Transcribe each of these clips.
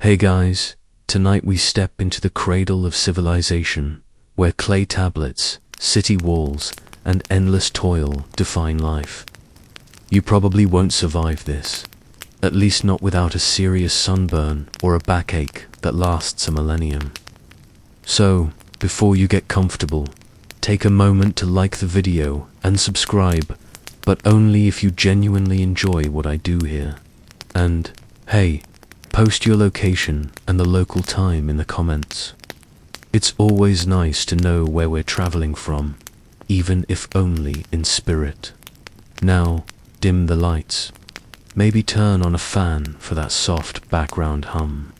Hey guys, tonight we step into the cradle of civilization, where clay tablets, city walls, and endless toil define life. You probably won't survive this, at least not without a serious sunburn or a backache that lasts a millennium. So, before you get comfortable, take a moment to like the video and subscribe, but only if you genuinely enjoy what I do here. And, hey, post your location and the local time in the comments. It's always nice to know where we're traveling from, even if only in spirit. Now, dim the lights. Maybe turn on a fan for that soft background hum.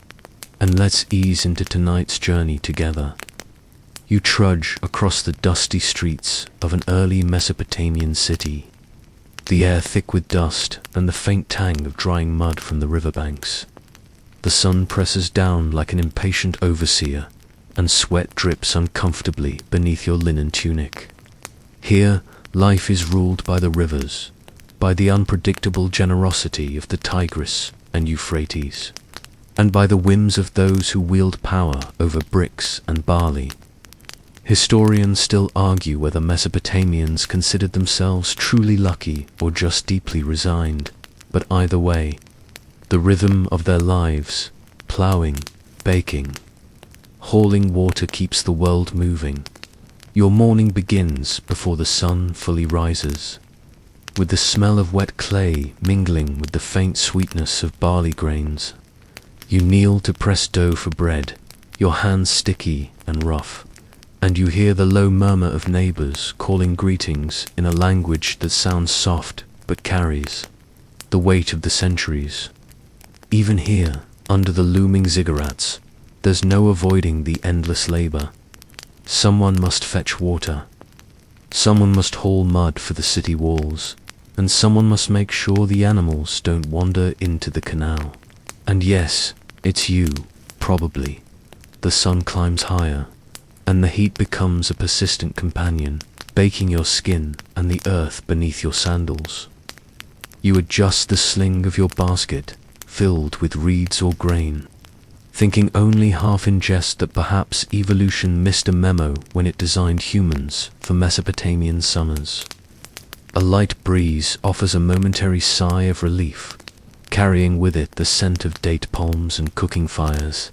And let's ease into tonight's journey together. You trudge across the dusty streets of an early Mesopotamian city, the air thick with dust and the faint tang of drying mud from the riverbanks. The sun presses down like an impatient overseer, and sweat drips uncomfortably beneath your linen tunic. Here, life is ruled by the rivers, by the unpredictable generosity of the Tigris and Euphrates, and by the whims of those who wield power over bricks and barley. Historians still argue whether Mesopotamians considered themselves truly lucky or just deeply resigned, but either way, the rhythm of their lives, ploughing, baking, hauling water keeps the world moving. Your morning begins before the sun fully rises, with the smell of wet clay mingling with the faint sweetness of barley grains. You kneel to press dough for bread, your hands sticky and rough, and you hear the low murmur of neighbors calling greetings in a language that sounds soft but carries the weight of the centuries. Even here, under the looming ziggurats, there's no avoiding the endless labor. Someone must fetch water, someone must haul mud for the city walls, and someone must make sure the animals don't wander into the canal. And yes, it's you, probably. The sun climbs higher, and the heat becomes a persistent companion, baking your skin and the earth beneath your sandals. You adjust the sling of your basket, filled with reeds or grain, thinking only half in jest that perhaps evolution missed a memo when it designed humans for Mesopotamian summers. A light breeze offers a momentary sigh of relief, carrying with it the scent of date palms and cooking fires.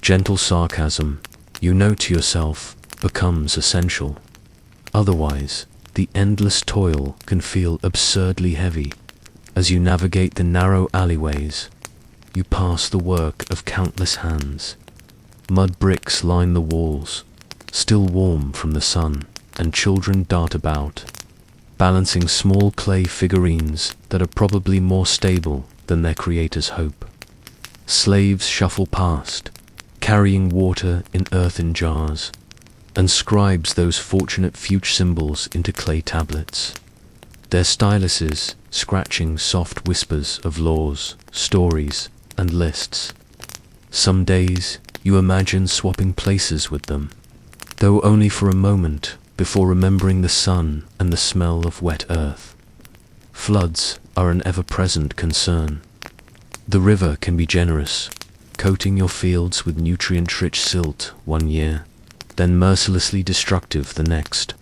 Gentle sarcasm, you know to yourself, becomes essential. Otherwise, the endless toil can feel absurdly heavy. As you navigate the narrow alleyways, you pass the work of countless hands. Mud bricks line the walls, still warm from the sun, and children dart about, balancing small clay figurines that are probably more stable than their creators' hope. Slaves shuffle past, carrying water in earthen jars, and scribes those fortunate future symbols into clay tablets, their styluses scratching soft whispers of laws, stories, and lists. Some days you imagine swapping places with them, though only for a moment before remembering the sun and the smell of wet earth. Floods are an ever-present concern. The river can be generous, coating your fields with nutrient-rich silt one year, then mercilessly destructive the next.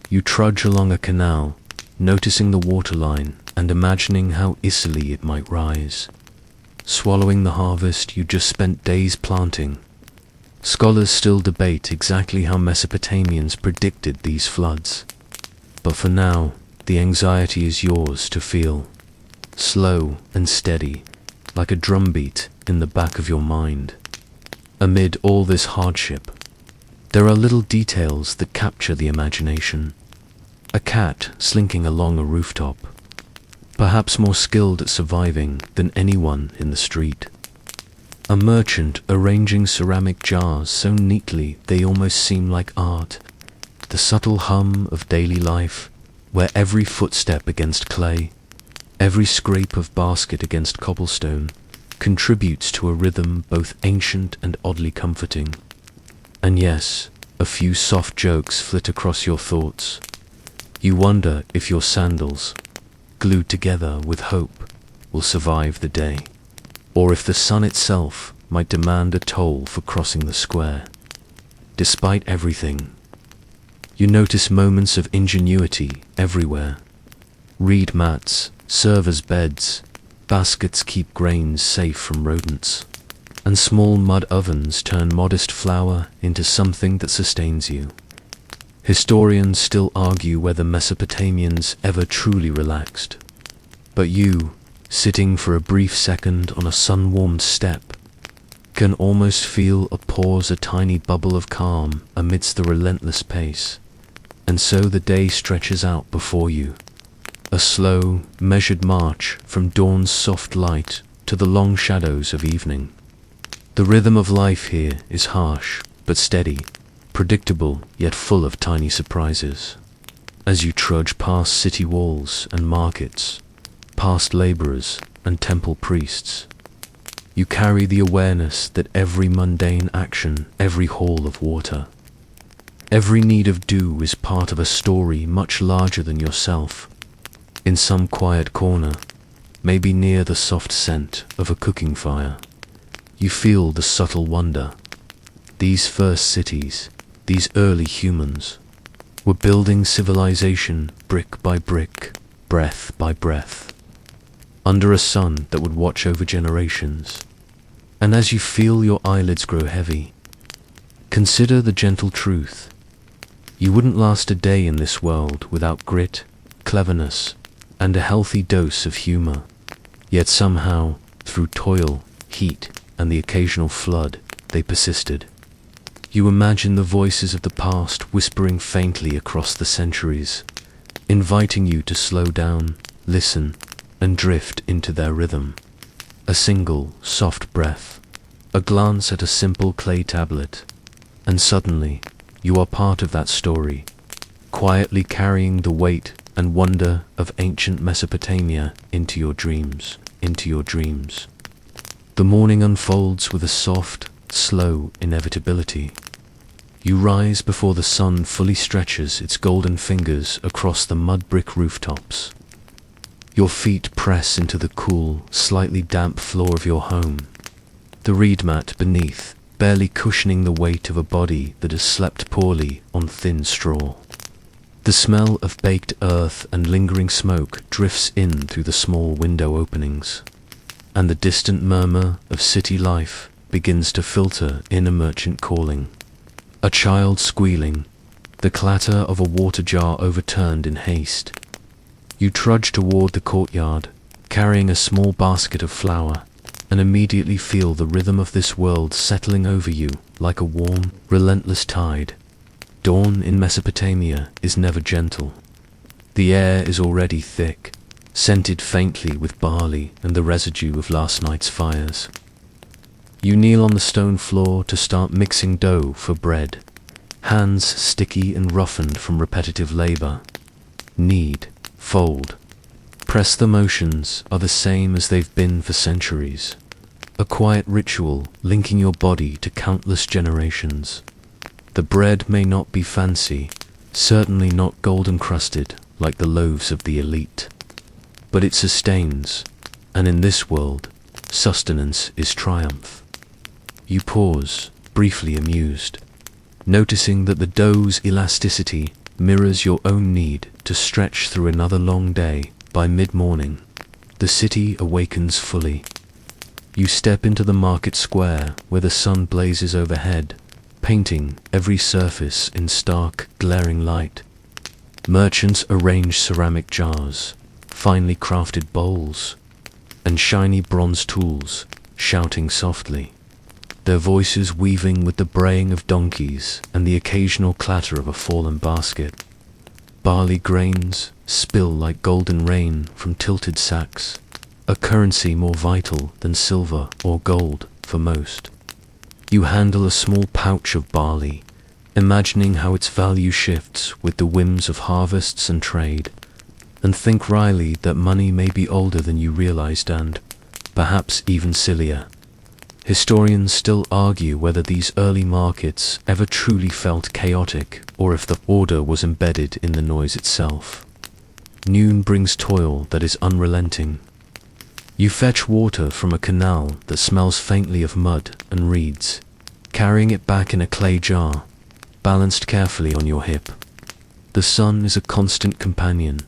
You trudge along a canal, noticing the waterline and imagining how easily it might rise, swallowing the harvest you just spent days planting. Scholars still debate exactly how Mesopotamians predicted these floods, but for now, the anxiety is yours to feel, slow and steady, like a drumbeat in the back of your mind. Amid all this hardship, there are little details that capture the imagination. A cat slinking along a rooftop, perhaps more skilled at surviving than anyone in the street. A merchant arranging ceramic jars so neatly they almost seem like art. The subtle hum of daily life, where every footstep against clay, every scrape of basket against cobblestone, contributes to a rhythm both ancient and oddly comforting. And yes, a few soft jokes flit across your thoughts. You wonder if your sandals, glued together with hope, will survive the day, or if the sun itself might demand a toll for crossing the square. Despite everything, you notice moments of ingenuity everywhere. Reed mats, servers' beds, baskets keep grains safe from rodents, and small mud ovens turn modest flour into something that sustains you. Historians still argue whether Mesopotamians ever truly relaxed. But you, sitting for a brief second on a sun-warmed step, can almost feel a pause, a tiny bubble of calm amidst the relentless pace. And so the day stretches out before you. A slow, measured march from dawn's soft light to the long shadows of evening. The rhythm of life here is harsh but steady, predictable yet full of tiny surprises. As you trudge past city walls and markets, past laborers and temple priests, you carry the awareness that every mundane action, every haul of water, every need of dew is part of a story much larger than yourself. In some quiet corner, maybe near the soft scent of a cooking fire, you feel the subtle wonder. These first cities, these early humans, were building civilization brick by brick, breath by breath, under a sun that would watch over generations. And as you feel your eyelids grow heavy, consider the gentle truth. You wouldn't last a day in this world without grit, cleverness, and a healthy dose of humor. Yet somehow, through toil, heat, and the occasional flood, they persisted. You imagine the voices of the past whispering faintly across the centuries, inviting you to slow down, listen, and drift into their rhythm. A single, soft breath, a glance at a simple clay tablet, and suddenly, you are part of that story, quietly carrying the weight and wonder of ancient Mesopotamia into your dreams, The morning unfolds with a soft, slow inevitability. You rise before the sun fully stretches its golden fingers across the mud brick rooftops. Your feet press into the cool, slightly damp floor of your home, the reed mat beneath barely cushioning the weight of a body that has slept poorly on thin straw. The smell of baked earth and lingering smoke drifts in through the small window openings, and the distant murmur of city life begins to filter in. A merchant calling, a child squealing, the clatter of a water jar overturned in haste. You trudge toward the courtyard, carrying a small basket of flour, and immediately feel the rhythm of this world settling over you like a warm, relentless tide. Dawn in Mesopotamia is never gentle. The air is already thick, scented faintly with barley and the residue of last night's fires. You kneel on the stone floor to start mixing dough for bread, hands sticky and roughened from repetitive labor. Knead, fold, press. The motions are the same as they've been for centuries. A quiet ritual linking your body to countless generations. The bread may not be fancy, certainly not golden-crusted like the loaves of the elite, but it sustains, and in this world, sustenance is triumph. You pause, briefly amused, noticing that the dough's elasticity mirrors your own need to stretch through another long day. By mid-morning, the city awakens fully. You step into the market square where the sun blazes overhead, painting every surface in stark, glaring light. Merchants arrange ceramic jars, finely crafted bowls, and shiny bronze tools, shouting softly, their voices weaving with the braying of donkeys and the occasional clatter of a fallen basket. Barley grains spill like golden rain from tilted sacks, a currency more vital than silver or gold for most. You handle a small pouch of barley, imagining how its value shifts with the whims of harvests and trade, and think wryly that money may be older than you realized and, perhaps even sillier. Historians still argue whether these early markets ever truly felt chaotic or if the order was embedded in the noise itself. Noon brings toil that is unrelenting. You fetch water from a canal that smells faintly of mud and reeds, carrying it back in a clay jar, balanced carefully on your hip. The sun is a constant companion,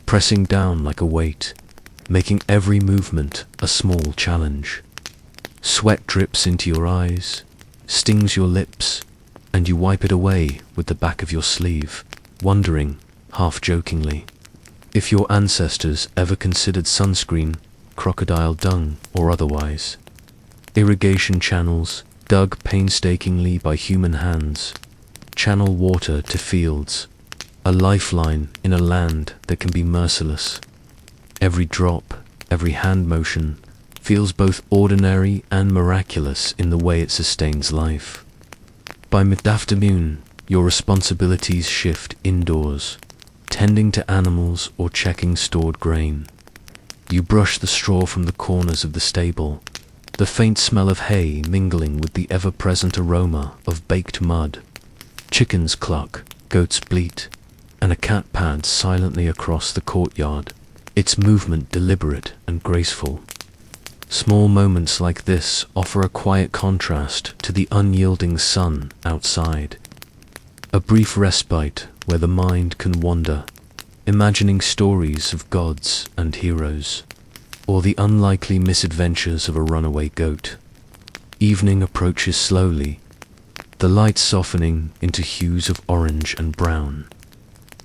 pressing down like a weight, making every movement a small challenge. Sweat drips into your eyes, stings your lips, and you wipe it away with the back of your sleeve, wondering, half jokingly, if your ancestors ever considered sunscreen, crocodile dung, or otherwise. Irrigation channels, dug painstakingly by human hands, channel water to fields, a lifeline in a land that can be merciless. Every drop, every hand motion, feels both ordinary and miraculous in the way it sustains life. By mid-afternoon, your responsibilities shift indoors, tending to animals or checking stored grain. You brush the straw from the corners of the stable, the faint smell of hay mingling with the ever-present aroma of baked mud. Chickens cluck, goats bleat, and a cat pads silently across the courtyard, its movement deliberate and graceful. Small moments like this offer a quiet contrast to the unyielding sun outside. A brief respite where the mind can wander, imagining stories of gods and heroes, or the unlikely misadventures of a runaway goat. Evening approaches slowly, the light softening into hues of orange and brown.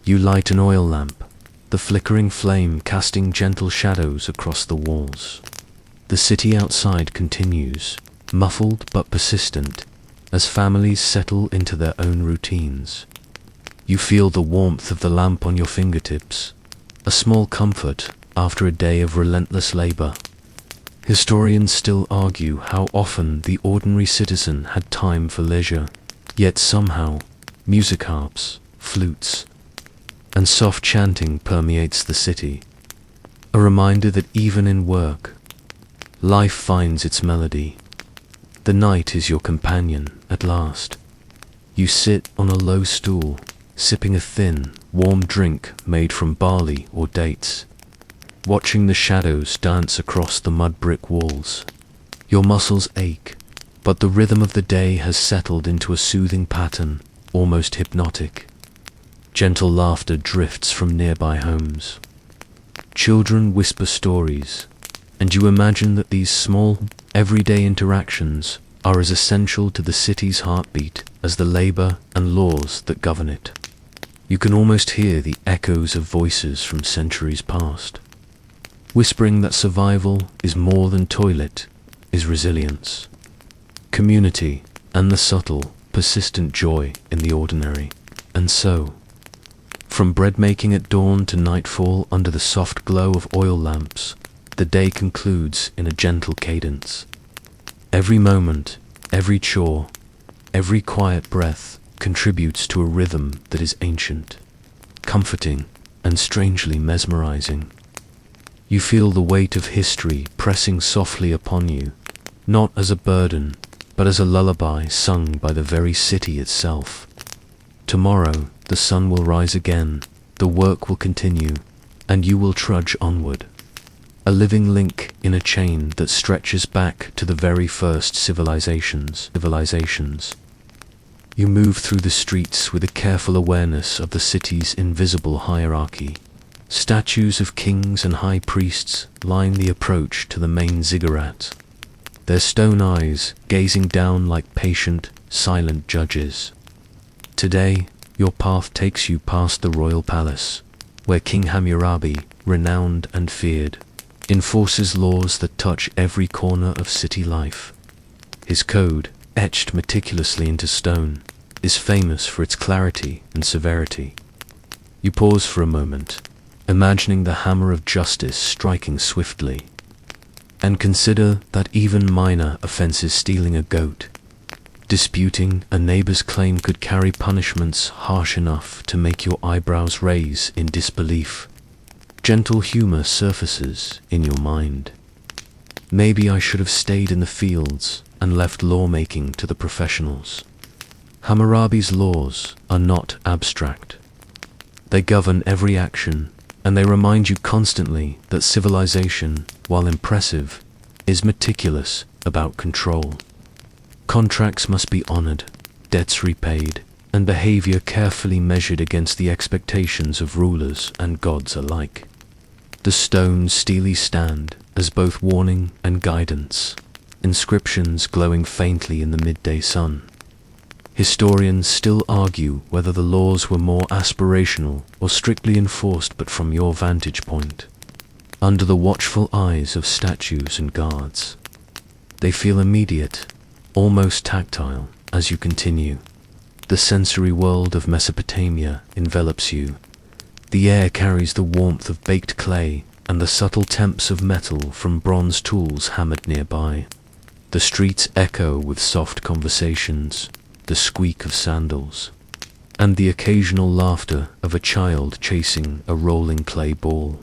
You light an oil lamp, the flickering flame casting gentle shadows across the walls. The city outside continues, muffled but persistent, as families settle into their own routines. You feel the warmth of the lamp on your fingertips, a small comfort after a day of relentless labor. Historians still argue how often the ordinary citizen had time for leisure, yet somehow, music harps, flutes, and soft chanting permeates the city, a reminder that even in work, life finds its melody. The night is your companion at last. You sit on a low stool, sipping a thin, warm drink made from barley or dates, watching the shadows dance across the mud brick walls. Your muscles ache, but the rhythm of the day has settled into a soothing pattern, almost hypnotic. Gentle laughter drifts from nearby homes. Children whisper stories, and you imagine that these small, everyday interactions are as essential to the city's heartbeat as the labor and laws that govern it. You can almost hear the echoes of voices from centuries past, whispering that survival is more than toilet, is resilience, community, and the subtle, persistent joy in the ordinary. And so, from bread making at dawn to nightfall under the soft glow of oil lamps, the day concludes in a gentle cadence. Every moment, every chore, every quiet breath contributes to a rhythm that is ancient, comforting, and strangely mesmerizing. You feel the weight of history pressing softly upon you, not as a burden, but as a lullaby sung by the very city itself. Tomorrow, the sun will rise again, the work will continue, and you will trudge onward. A living link in a chain that stretches back to the very first civilizations. You move through the streets with a careful awareness of the city's invisible hierarchy. Statues of kings and high priests line the approach to the main ziggurat, their stone eyes gazing down like patient, silent judges. Today, your path takes you past the royal palace, where King Hammurabi, renowned and feared, enforces laws that touch every corner of city life. His code, etched meticulously into stone, is famous for its clarity and severity. You pause for a moment, imagining the hammer of justice striking swiftly, and consider that even minor offenses, stealing a goat, disputing a neighbor's claim, could carry punishments harsh enough to make your eyebrows raise in disbelief. Gentle humor surfaces in your mind. Maybe I should have stayed in the fields and left lawmaking to the professionals. Hammurabi's laws are not abstract. They govern every action, and they remind you constantly that civilization, while impressive, is meticulous about control. Contracts must be honored, debts repaid, and behavior carefully measured against the expectations of rulers and gods alike. The stones steely stand as both warning and guidance, inscriptions glowing faintly in the midday sun. Historians still argue whether the laws were more aspirational or strictly enforced, but from your vantage point, under the watchful eyes of statues and guards, they feel immediate, almost tactile, as you continue. The sensory world of Mesopotamia envelops you. The air carries the warmth of baked clay and the subtle temps of metal from bronze tools hammered nearby. The streets echo with soft conversations, the squeak of sandals, and the occasional laughter of a child chasing a rolling clay ball.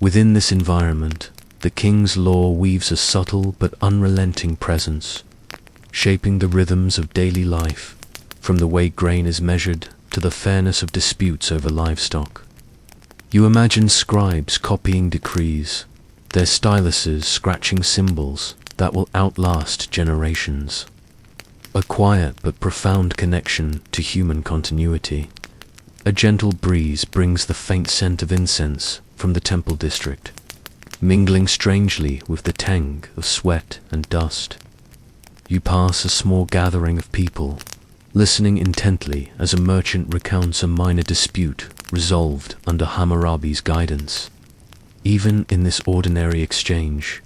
Within this environment, the king's law weaves a subtle but unrelenting presence, shaping the rhythms of daily life, from the way grain is measured to the fairness of disputes over livestock. You imagine scribes copying decrees, their styluses scratching symbols that will outlast generations. A quiet but profound connection to human continuity. A gentle breeze brings the faint scent of incense from the temple district, mingling strangely with the tang of sweat and dust. You pass a small gathering of people, listening intently as a merchant recounts a minor dispute resolved under Hammurabi's guidance. Even in this ordinary exchange,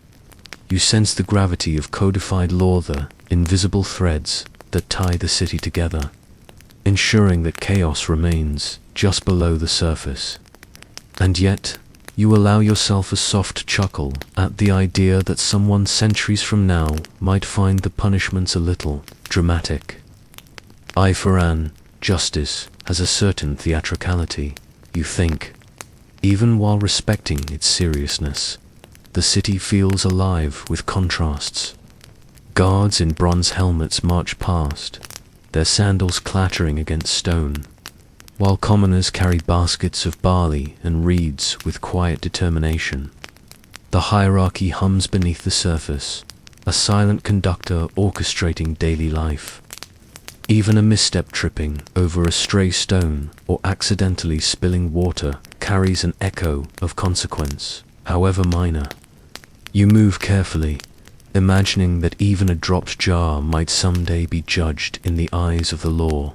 you sense the gravity of codified law, the invisible threads that tie the city together, ensuring that chaos remains just below the surface. And yet, you allow yourself a soft chuckle at the idea that someone centuries from now might find the punishments a little dramatic. Eye for an, justice has a certain theatricality, you think. Even while respecting its seriousness, the city feels alive with contrasts. Guards in bronze helmets march past, their sandals clattering against stone, while commoners carry baskets of barley and reeds with quiet determination. The hierarchy hums beneath the surface, a silent conductor orchestrating daily life. Even a misstep, tripping over a stray stone or accidentally spilling water, carries an echo of consequence, however minor. You move carefully, imagining that even a dropped jar might someday be judged in the eyes of the law,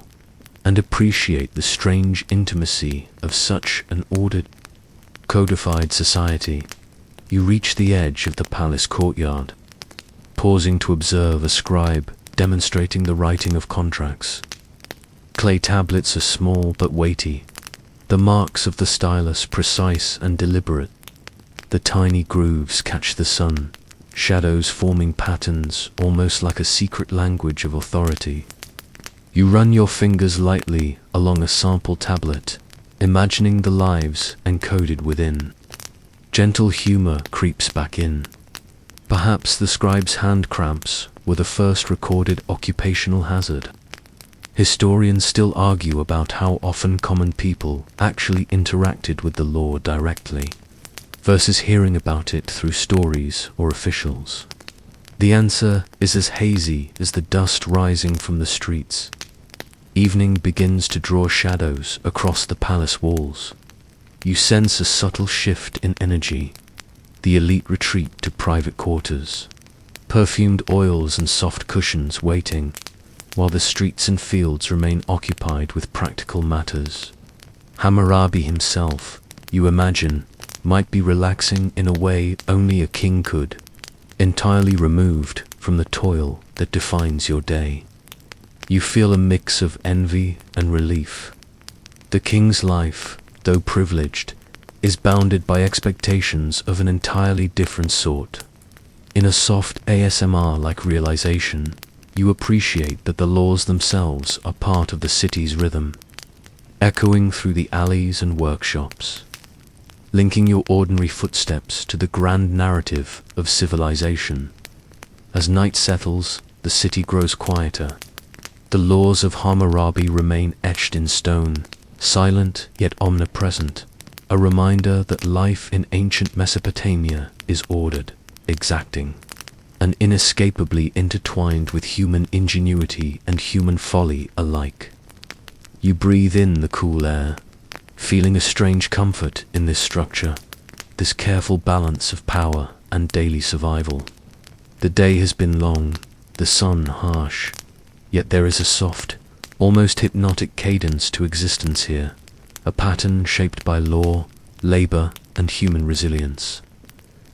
and appreciate the strange intimacy of such an ordered, codified society. You reach the edge of the palace courtyard, pausing to observe a scribe demonstrating the writing of contracts. Clay tablets are small but weighty, the marks of the stylus precise and deliberate. The tiny grooves catch the sun, shadows forming patterns almost like a secret language of authority. You run your fingers lightly along a sample tablet, imagining the lives encoded within. Gentle humor creeps back in. Perhaps the scribe's hand cramps were the first recorded occupational hazard. Historians still argue about how often common people actually interacted with the law directly, versus hearing about it through stories or officials. The answer is as hazy as the dust rising from the streets. Evening begins to draw shadows across the palace walls. You sense a subtle shift in energy. The elite retreat to private quarters, perfumed oils and soft cushions waiting, while the streets and fields remain occupied with practical matters. Hammurabi himself, you imagine, might be relaxing in a way only a king could, entirely removed from the toil that defines your day. You feel a mix of envy and relief. The king's life, though privileged, is bounded by expectations of an entirely different sort. In a soft ASMR-like realization, you appreciate that the laws themselves are part of the city's rhythm, echoing through the alleys and workshops, linking your ordinary footsteps to the grand narrative of civilization. As night settles, the city grows quieter. The laws of Hammurabi remain etched in stone, silent yet omnipresent, a reminder that life in ancient Mesopotamia is ordered, exacting, and inescapably intertwined with human ingenuity and human folly alike. You breathe in the cool air, feeling a strange comfort in this structure, this careful balance of power and daily survival. The day has been long, the sun harsh, yet there is a soft, almost hypnotic cadence to existence here, a pattern shaped by law, labor, and human resilience.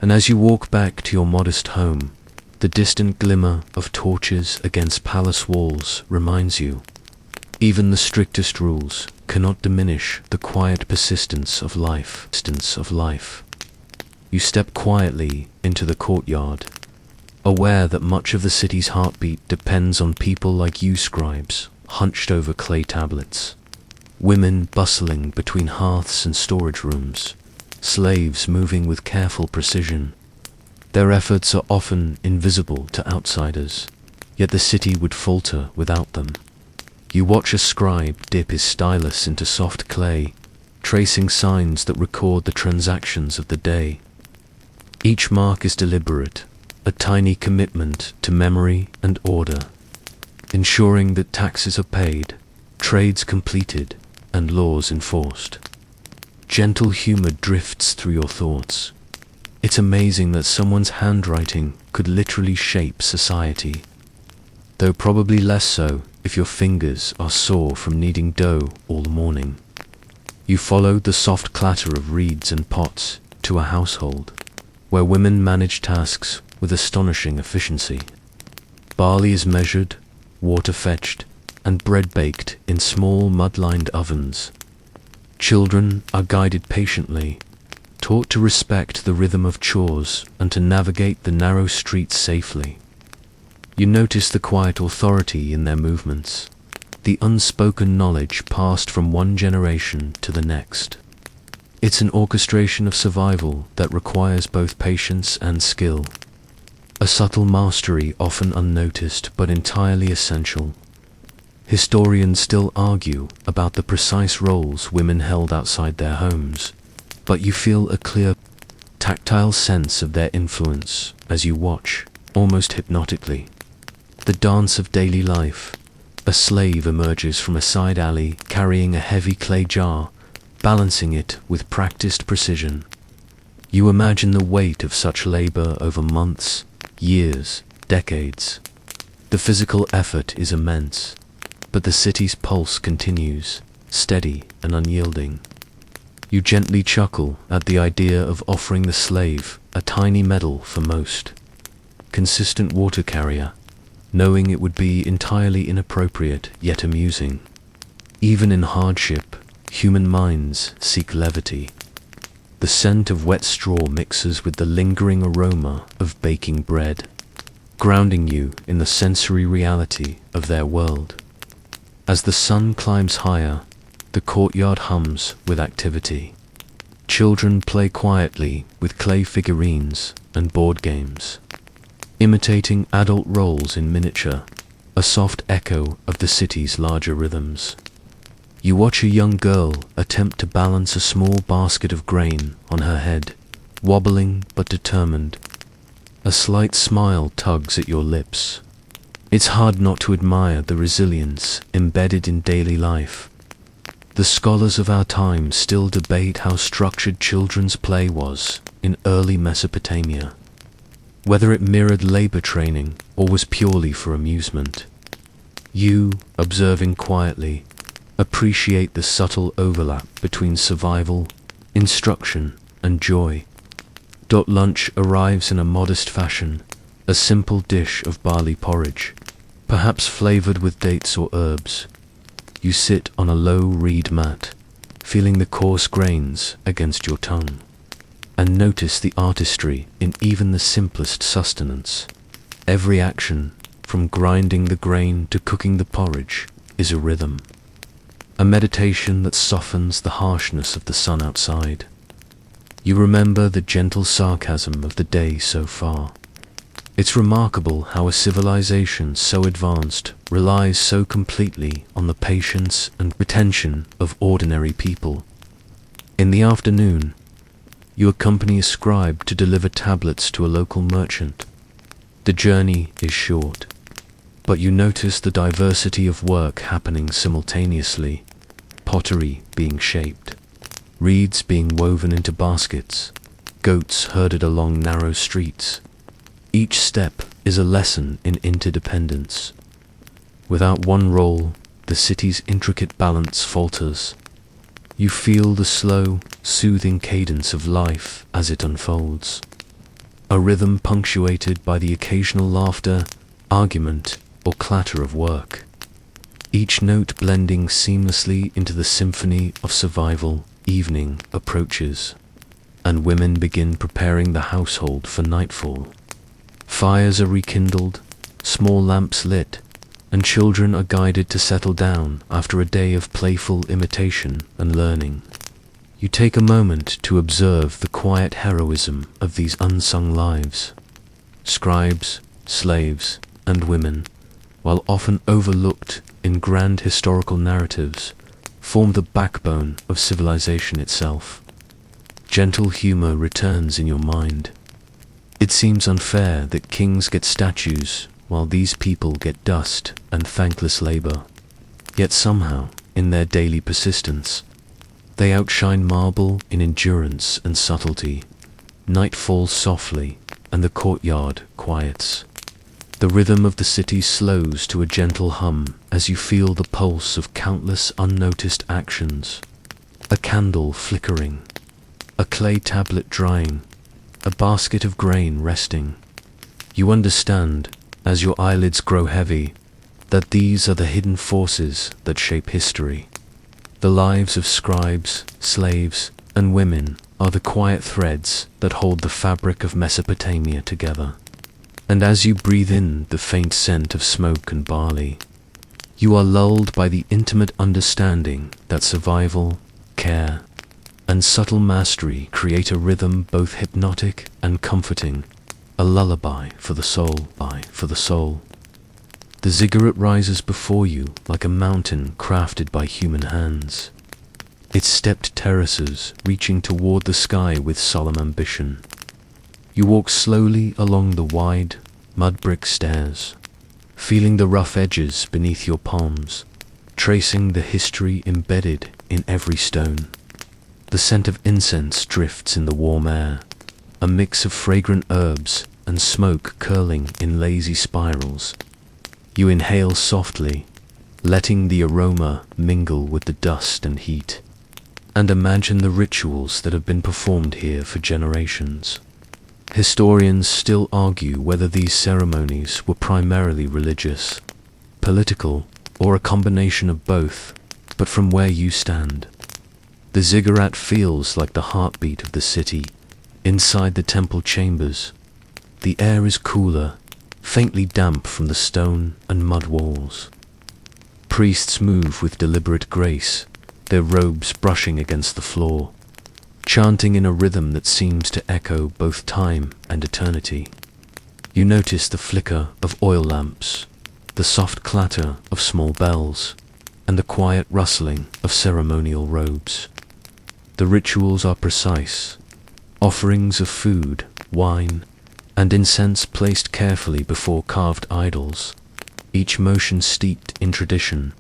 And as you walk back to your modest home, the distant glimmer of torches against palace walls reminds you, even the strictest rules cannot diminish the quiet persistence of life. You step quietly into the courtyard, aware that much of the city's heartbeat depends on people like you scribes, hunched over clay tablets, women bustling between hearths and storage rooms, slaves moving with careful precision. Their efforts are often invisible to outsiders, yet the city would falter without them. You watch a scribe dip his stylus into soft clay, tracing signs that record the transactions of the day. Each mark is deliberate, a tiny commitment to memory and order, ensuring that taxes are paid, trades completed, and laws enforced. Gentle humor drifts through your thoughts. It's amazing that someone's handwriting could literally shape society, though probably less so if your fingers are sore from kneading dough all morning. You followed the soft clatter of reeds and pots to a household where women manage tasks with astonishing efficiency. Barley is measured, water fetched, and bread baked in small mud-lined ovens. Children are guided patiently, taught to respect the rhythm of chores and to navigate the narrow streets safely. You notice the quiet authority in their movements, the unspoken knowledge passed from one generation to the next. It's an orchestration of survival that requires both patience and skill, a subtle mastery often unnoticed but entirely essential. Historians still argue about the precise roles women held outside their homes, but you feel a clear, tactile sense of their influence as you watch, almost hypnotically, the dance of daily life. A slave emerges from a side alley carrying a heavy clay jar, balancing it with practiced precision. You imagine the weight of such labor over months, years, decades. The physical effort is immense, but the city's pulse continues, steady and unyielding. You gently chuckle at the idea of offering the slave a tiny medal for most consistent water carrier, knowing it would be entirely inappropriate yet amusing. Even in hardship, human minds seek levity. The scent of wet straw mixes with the lingering aroma of baking bread, grounding you in the sensory reality of their world. As the sun climbs higher, the courtyard hums with activity. Children play quietly with clay figurines and board games, imitating adult roles in miniature, a soft echo of the city's larger rhythms. You watch a young girl attempt to balance a small basket of grain on her head, wobbling but determined. A slight smile tugs at your lips. It's hard not to admire the resilience embedded in daily life. The scholars of our time still debate how structured children's play was in early Mesopotamia, whether it mirrored labor training or was purely for amusement. You, observing quietly, appreciate the subtle overlap between survival, instruction, and joy. Lunch arrives in a modest fashion, a simple dish of barley porridge, perhaps flavored with dates or herbs. You sit on a low reed mat, feeling the coarse grains against your tongue, and notice the artistry in even the simplest sustenance. Every action, from grinding the grain to cooking the porridge, is a rhythm, a meditation that softens the harshness of the sun outside. You remember the gentle sarcasm of the day so far. It's remarkable how a civilization so advanced relies so completely on the patience and attention of ordinary people. In the afternoon, you accompany a scribe to deliver tablets to a local merchant. The journey is short, but you notice the diversity of work happening simultaneously: pottery being shaped, reeds being woven into baskets, goats herded along narrow streets. Each step is a lesson in interdependence. Without one role, the city's intricate balance falters. You feel the slow, soothing cadence of life as it unfolds. A rhythm punctuated by the occasional laughter, argument, or clatter of work. Each note blending seamlessly into the symphony of survival. Evening approaches, and women begin preparing the household for nightfall. Fires are rekindled, small lamps lit, and children are guided to settle down after a day of playful imitation and learning. You take a moment to observe the quiet heroism of these unsung lives. Scribes, slaves, and women, while often overlooked in grand historical narratives, form the backbone of civilization itself. Gentle humor returns in your mind. It seems unfair that kings get statues while these people get dust and thankless labor. Yet somehow, in their daily persistence, they outshine marble in endurance and subtlety. Night falls softly, and the courtyard quiets. The rhythm of the city slows to a gentle hum as you feel the pulse of countless unnoticed actions. A candle flickering, a clay tablet drying, a basket of grain resting. You understand, as your eyelids grow heavy, that these are the hidden forces that shape history. The lives of scribes, slaves, and women are the quiet threads that hold the fabric of Mesopotamia together. And as you breathe in the faint scent of smoke and barley, you are lulled by the intimate understanding that survival, care, and subtle mastery create a rhythm both hypnotic and comforting, a lullaby for the soul. The ziggurat rises before you like a mountain crafted by human hands, its stepped terraces reaching toward the sky with solemn ambition. You walk slowly along the wide, mud-brick stairs, feeling the rough edges beneath your palms, tracing the history embedded in every stone. The scent of incense drifts in the warm air, a mix of fragrant herbs and smoke curling in lazy spirals. You inhale softly, letting the aroma mingle with the dust and heat, and imagine the rituals that have been performed here for generations. Historians still argue whether these ceremonies were primarily religious, political, or a combination of both, but from where you stand, the ziggurat feels like the heartbeat of the city. Inside the temple chambers, the air is cooler, faintly damp from the stone and mud walls. Priests move with deliberate grace, their robes brushing against the floor, chanting in a rhythm that seems to echo both time and eternity. You notice the flicker of oil lamps, the soft clatter of small bells, and the quiet rustling of ceremonial robes. The rituals are precise, offerings of food, wine, and incense placed carefully before carved idols, each motion steeped in tradition.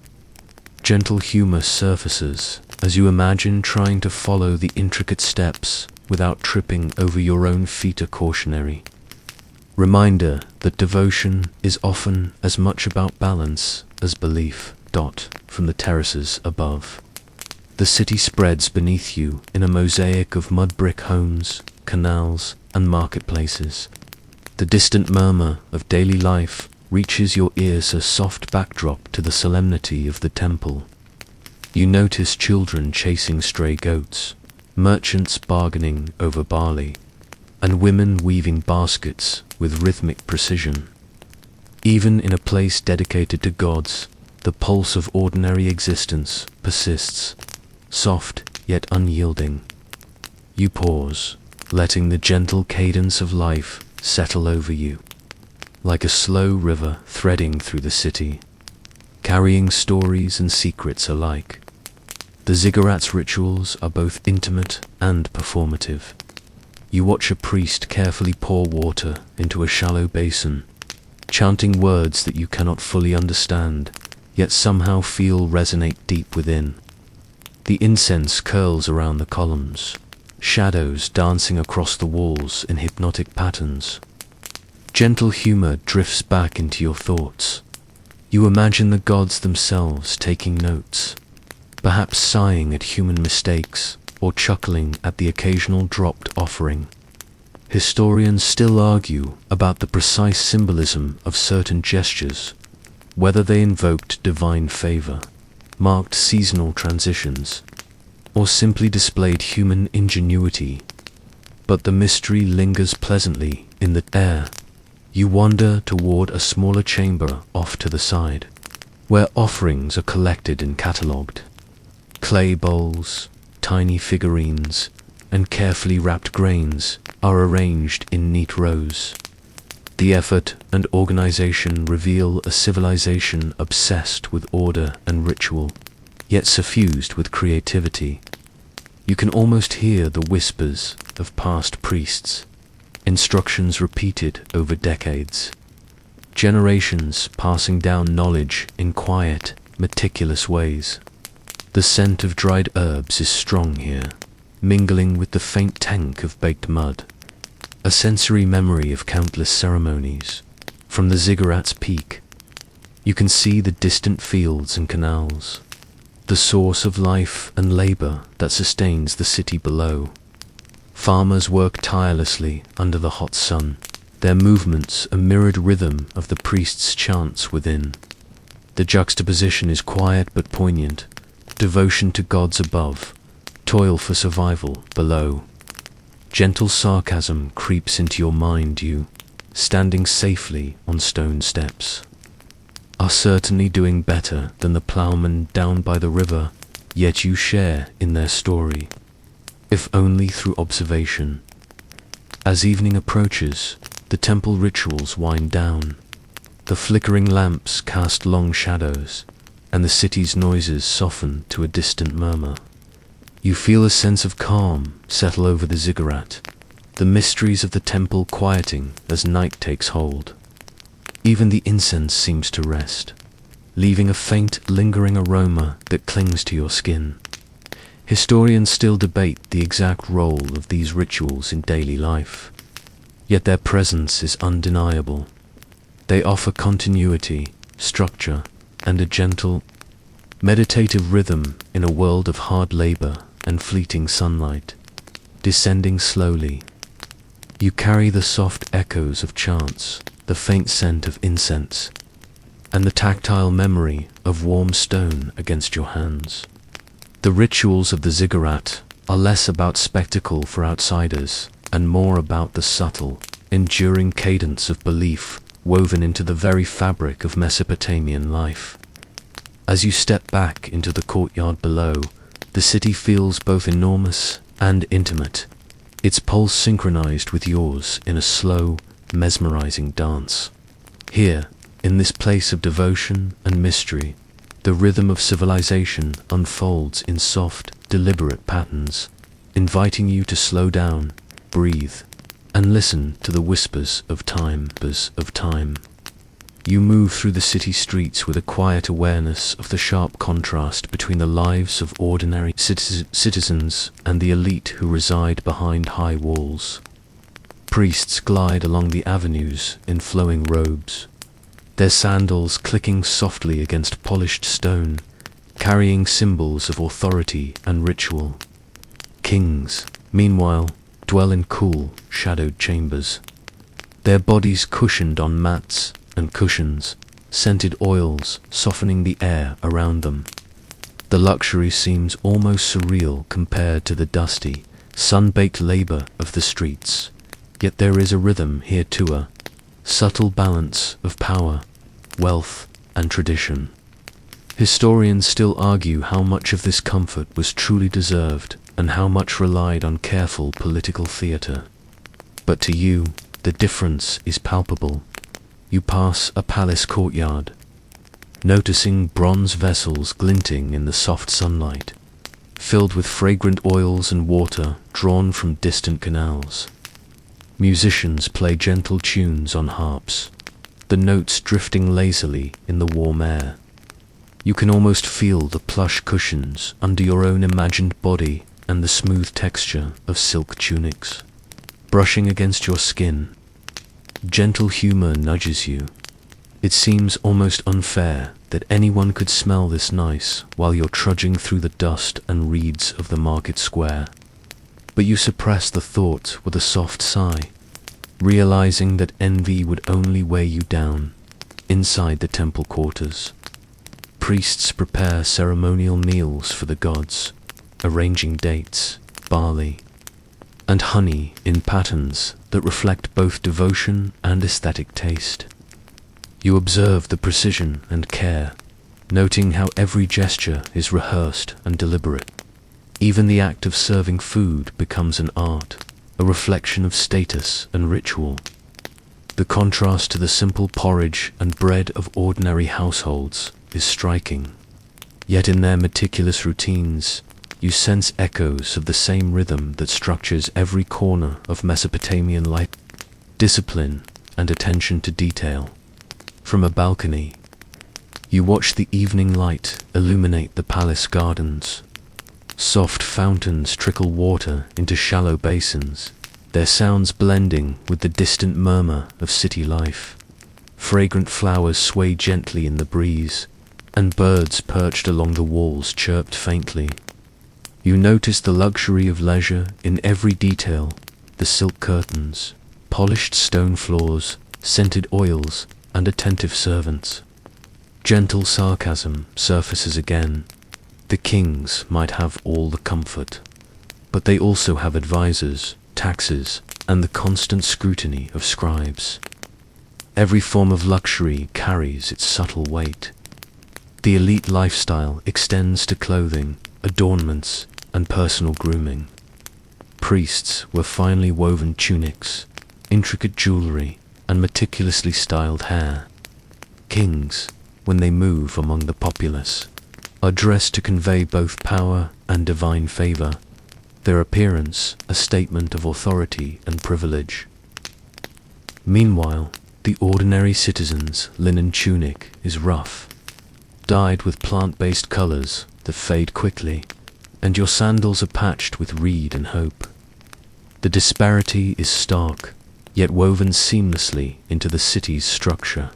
Gentle humor surfaces as you imagine trying to follow the intricate steps without tripping over your own feet. A cautionary reminder that devotion is often as much about balance as belief. From the terraces above, the city spreads beneath you in a mosaic of mud brick homes, canals, and marketplaces. The distant murmur of daily life reaches your ears, a soft backdrop to the solemnity of the temple. You notice children chasing stray goats, merchants bargaining over barley, and women weaving baskets with rhythmic precision. Even in a place dedicated to gods, the pulse of ordinary existence persists, soft yet unyielding. You pause, letting the gentle cadence of life settle over you, like a slow river threading through the city, carrying stories and secrets alike. The ziggurat's rituals are both intimate and performative. You watch a priest carefully pour water into a shallow basin, chanting words that you cannot fully understand, yet somehow feel resonate deep within. The incense curls around the columns, shadows dancing across the walls in hypnotic patterns. Gentle humor drifts back into your thoughts. You imagine the gods themselves taking notes, perhaps sighing at human mistakes or chuckling at the occasional dropped offering. Historians still argue about the precise symbolism of certain gestures, whether they invoked divine favor, marked seasonal transitions, or simply displayed human ingenuity. But the mystery lingers pleasantly in the air. You wander toward a smaller chamber off to the side, where offerings are collected and catalogued. Clay bowls, tiny figurines, and carefully wrapped grains are arranged in neat rows. The effort and organization reveal a civilization obsessed with order and ritual, yet suffused with creativity. You can almost hear the whispers of past priests, instructions repeated over decades, generations passing down knowledge in quiet, meticulous ways. The scent of dried herbs is strong here, mingling with the faint tank of baked mud, a sensory memory of countless ceremonies. From the ziggurat's peak, you can see the distant fields and canals, the source of life and labor that sustains the city below. Farmers work tirelessly under the hot sun, their movements a mirrored rhythm of the priest's chants within. The juxtaposition is quiet but poignant, devotion to gods above, toil for survival below. Gentle sarcasm creeps into your mind. You, standing safely on stone steps, are certainly doing better than the ploughman down by the river, yet you share in their story, if only through observation. As evening approaches, the temple rituals wind down. The flickering lamps cast long shadows, and the city's noises soften to a distant murmur. You feel a sense of calm settle over the ziggurat, the mysteries of the temple quieting as night takes hold. Even the incense seems to rest, leaving a faint, lingering aroma that clings to your skin. Historians still debate the exact role of these rituals in daily life, yet their presence is undeniable. They offer continuity, structure, and a gentle, meditative rhythm in a world of hard labor and fleeting sunlight. Descending slowly, you carry the soft echoes of chants, the faint scent of incense, and the tactile memory of warm stone against your hands. The rituals of the ziggurat are less about spectacle for outsiders and more about the subtle, enduring cadence of belief woven into the very fabric of Mesopotamian life. As you step back into the courtyard below, the city feels both enormous and intimate, its pulse synchronized with yours in a slow, mesmerizing dance. Here, in this place of devotion and mystery, the rhythm of civilization unfolds in soft, deliberate patterns, inviting you to slow down, breathe, and listen to the whispers of time. You move through the city streets with a quiet awareness of the sharp contrast between the lives of ordinary citizens and the elite who reside behind high walls. Priests glide along the avenues in flowing robes, their sandals clicking softly against polished stone, carrying symbols of authority and ritual. Kings, meanwhile, dwell in cool, shadowed chambers, their bodies cushioned on mats and cushions, scented oils softening the air around them. The luxury seems almost surreal compared to the dusty, sun-baked labor of the streets, yet there is a rhythm here too, a subtle balance of power, wealth, and tradition. Historians still argue how much of this comfort was truly deserved and how much relied on careful political theater. But to you, the difference is palpable. You pass a palace courtyard, noticing bronze vessels glinting in the soft sunlight, filled with fragrant oils and water drawn from distant canals. Musicians play gentle tunes on harps, the notes drifting lazily in the warm air. You can almost feel the plush cushions under your own imagined body and the smooth texture of silk tunics brushing against your skin. Gentle humor nudges you. It seems almost unfair that anyone could smell this nice while you're trudging through the dust and reeds of the market square. But you suppress the thought with a soft sigh, realizing that envy would only weigh you down. Inside the temple quarters, priests prepare ceremonial meals for the gods, arranging dates, barley, and honey in patterns that reflect both devotion and aesthetic taste. You observe the precision and care, noting how every gesture is rehearsed and deliberate. Even the act of serving food becomes an art, a reflection of status and ritual. The contrast to the simple porridge and bread of ordinary households is striking. Yet in their meticulous routines, you sense echoes of the same rhythm that structures every corner of Mesopotamian life: discipline and attention to detail. From a balcony, you watch the evening light illuminate the palace gardens. Soft fountains trickle water into shallow basins, their sounds blending with the distant murmur of city life. Fragrant flowers sway gently in the breeze, and birds perched along the walls chirped faintly. You notice the luxury of leisure in every detail: the silk curtains, polished stone floors, scented oils, and attentive servants. Gentle sarcasm surfaces again. The kings might have all the comfort, but they also have advisors, taxes, and the constant scrutiny of scribes. Every form of luxury carries its subtle weight. The elite lifestyle extends to clothing, adornments, and personal grooming. Priests wear finely woven tunics, intricate jewelry, and meticulously styled hair. Kings, when they move among the populace, are dressed to convey both power and divine favor, their appearance a statement of authority and privilege. Meanwhile, the ordinary citizen's linen tunic is rough, dyed with plant-based colors that fade quickly, and your sandals are patched with reed and hope. The disparity is stark, yet woven seamlessly into the city's structure.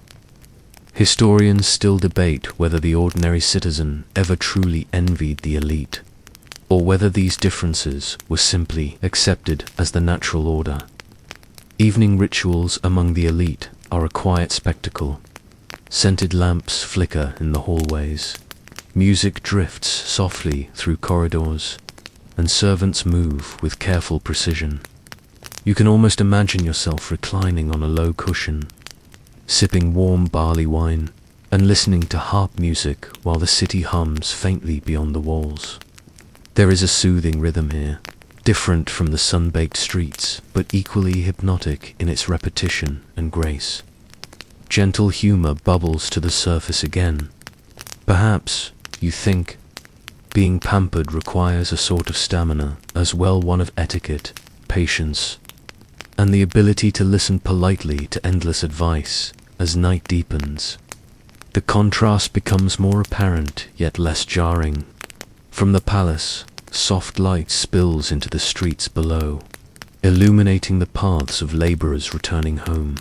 Historians still debate whether the ordinary citizen ever truly envied the elite, or whether these differences were simply accepted as the natural order. Evening rituals among the elite are a quiet spectacle. Scented lamps flicker in the hallways, music drifts softly through corridors, and servants move with careful precision. You can almost imagine yourself reclining on a low cushion, sipping warm barley wine, and listening to harp music while the city hums faintly beyond the walls. There is a soothing rhythm here, different from the sun-baked streets, but equally hypnotic in its repetition and grace. Gentle humor bubbles to the surface again. Perhaps, you think, being pampered requires a sort of stamina, as well one of etiquette, patience, and the ability to listen politely to endless advice. As night deepens, the contrast becomes more apparent yet less jarring. From the palace, soft light spills into the streets below, illuminating the paths of laborers returning home.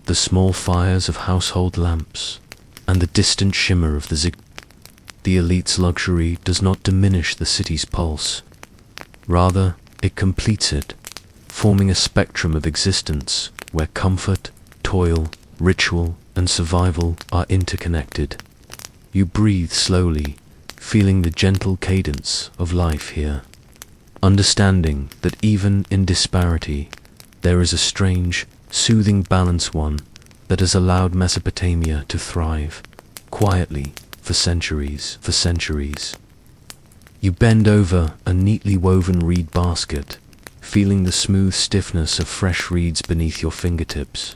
The small fires of household lamps, and the distant shimmer of the elite's luxury does not diminish the city's pulse. Rather, it completes it, forming a spectrum of existence where comfort, toil, ritual, and survival are interconnected. You breathe slowly, feeling the gentle cadence of life here, understanding that even in disparity, there is a strange, soothing balance, one that has allowed Mesopotamia to thrive quietly for centuries. You bend over a neatly woven reed basket, feeling the smooth stiffness of fresh reeds beneath your fingertips.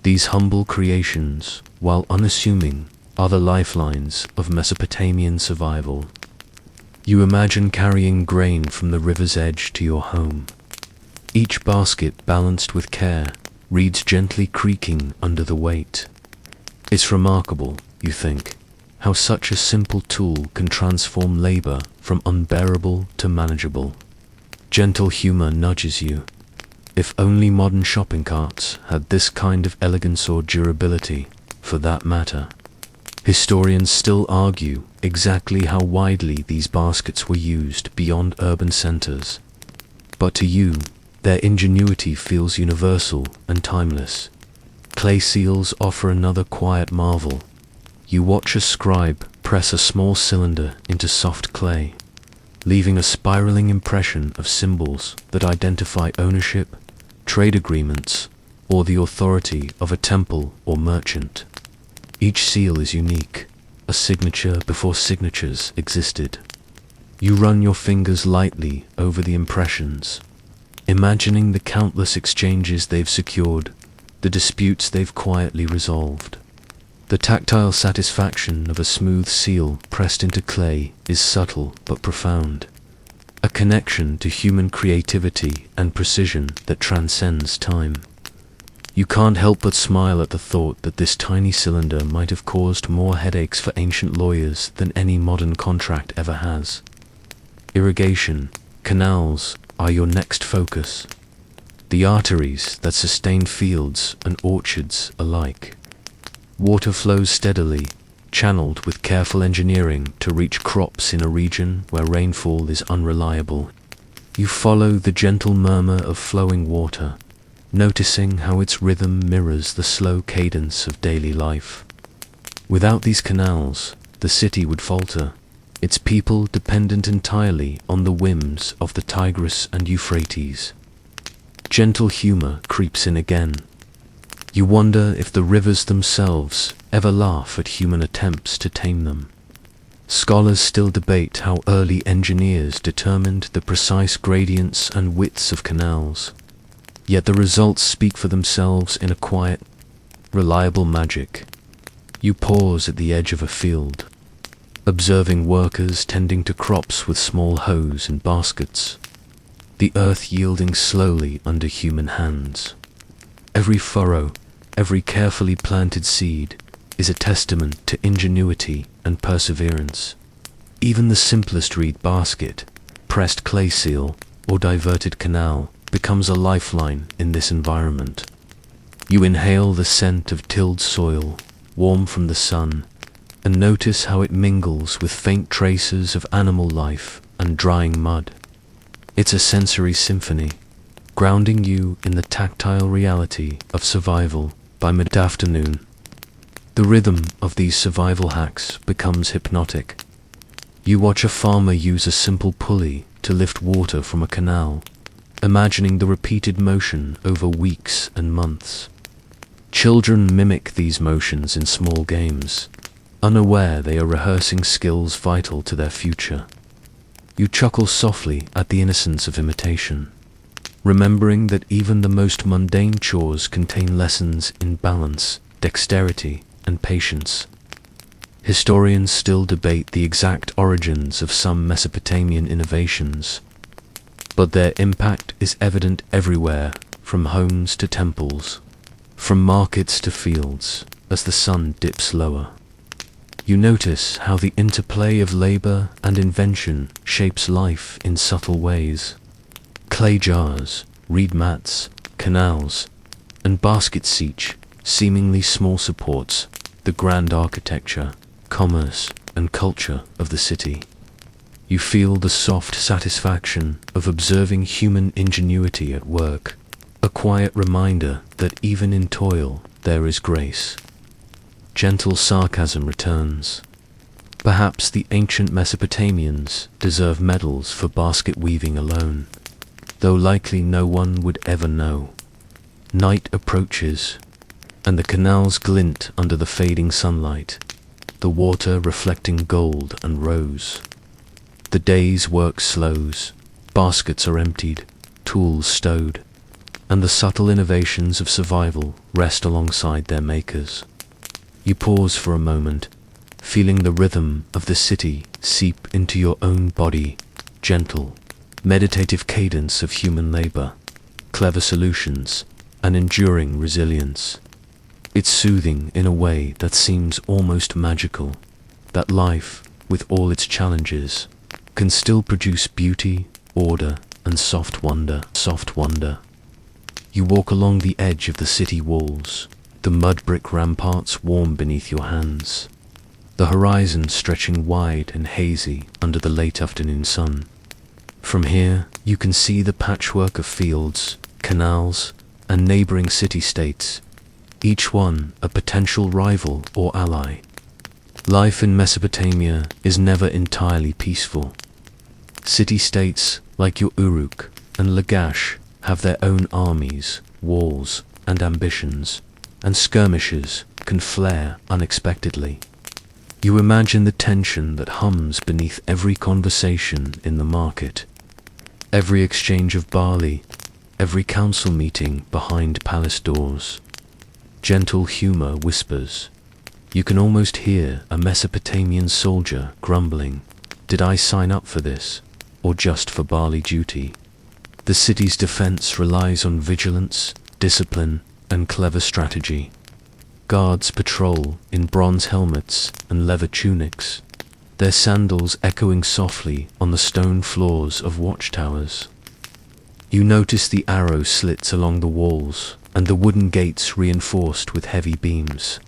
These humble creations, while unassuming, are the lifelines of Mesopotamian survival. You imagine carrying grain from the river's edge to your home. Each basket, balanced with care, reeds gently creaking under the weight. It's remarkable, you think, how such a simple tool can transform labor from unbearable to manageable. Gentle humor nudges you. If only modern shopping carts had this kind of elegance or durability, for that matter. Historians still argue exactly how widely these baskets were used beyond urban centers. But to you, their ingenuity feels universal and timeless. Clay seals offer another quiet marvel. You watch a scribe press a small cylinder into soft clay, leaving a spiraling impression of symbols that identify ownership, trade agreements, or the authority of a temple or merchant. Each seal is unique, a signature before signatures existed. You run your fingers lightly over the impressions, imagining the countless exchanges they've secured, the disputes they've quietly resolved. The tactile satisfaction of a smooth seal pressed into clay is subtle but profound, a connection to human creativity and precision that transcends time. You can't help but smile at the thought that this tiny cylinder might have caused more headaches for ancient lawyers than any modern contract ever has. Irrigation, canals, are your next focus. The arteries that sustain fields and orchards alike. Water flows steadily, channeled with careful engineering to reach crops in a region where rainfall is unreliable. You follow the gentle murmur of flowing water, noticing how its rhythm mirrors the slow cadence of daily life. Without these canals, the city would falter, its people dependent entirely on the whims of the Tigris and Euphrates. Gentle humor creeps in again. You wonder if the rivers themselves ever laugh at human attempts to tame them. Scholars still debate how early engineers determined the precise gradients and widths of canals. Yet the results speak for themselves in a quiet, reliable magic. You pause at the edge of a field, observing workers tending to crops with small hoes and baskets, the earth yielding slowly under human hands. Every furrow, every carefully planted seed, is a testament to ingenuity and perseverance. Even the simplest reed basket, pressed clay seal, or diverted canal becomes a lifeline in this environment. You inhale the scent of tilled soil, warm from the sun, and notice how it mingles with faint traces of animal life and drying mud. It's a sensory symphony, grounding you in the tactile reality of survival by mid-afternoon. The rhythm of these survival hacks becomes hypnotic. You watch a farmer use a simple pulley to lift water from a canal, imagining the repeated motion over weeks and months. Children mimic these motions in small games, unaware they are rehearsing skills vital to their future. You chuckle softly at the innocence of imitation, remembering that even the most mundane chores contain lessons in balance, dexterity, and patience. Historians still debate the exact origins of some Mesopotamian innovations, but their impact is evident everywhere, from homes to temples, from markets to fields, as the sun dips lower. You notice how the interplay of labor and invention shapes life in subtle ways. Clay jars, reed mats, canals, and baskets each, seemingly small supports, the grand architecture, commerce, and culture of the city. You feel the soft satisfaction of observing human ingenuity at work, a quiet reminder that even in toil there is grace. Gentle sarcasm returns. Perhaps the ancient Mesopotamians deserve medals for basket weaving alone, though likely no one would ever know. Night approaches, and the canals glint under the fading sunlight, the water reflecting gold and rose. The day's work slows, baskets are emptied, tools stowed, and the subtle innovations of survival rest alongside their makers. You pause for a moment, feeling the rhythm of the city seep into your own body, gentle, meditative cadence of human labor, clever solutions, and enduring resilience. It's soothing in a way that seems almost magical, that life, with all its challenges, can still produce beauty, order, and soft wonder. You walk along the edge of the city walls, the mud brick ramparts warm beneath your hands, the horizon stretching wide and hazy under the late afternoon sun. From here, you can see the patchwork of fields, canals, and neighboring city-states, each one a potential rival or ally. Life in Mesopotamia is never entirely peaceful. City-states like your Uruk and Lagash have their own armies, walls, and ambitions, and skirmishes can flare unexpectedly. You imagine the tension that hums beneath every conversation in the market, every exchange of barley, every council meeting behind palace doors. Gentle humor whispers. You can almost hear a Mesopotamian soldier grumbling, "Did I sign up for this, or just for barley duty?" The city's defense relies on vigilance, discipline, and clever strategy. Guards patrol in bronze helmets and leather tunics, their sandals echoing softly on the stone floors of watchtowers. You notice the arrow slits along the walls and the wooden gates reinforced with heavy beams,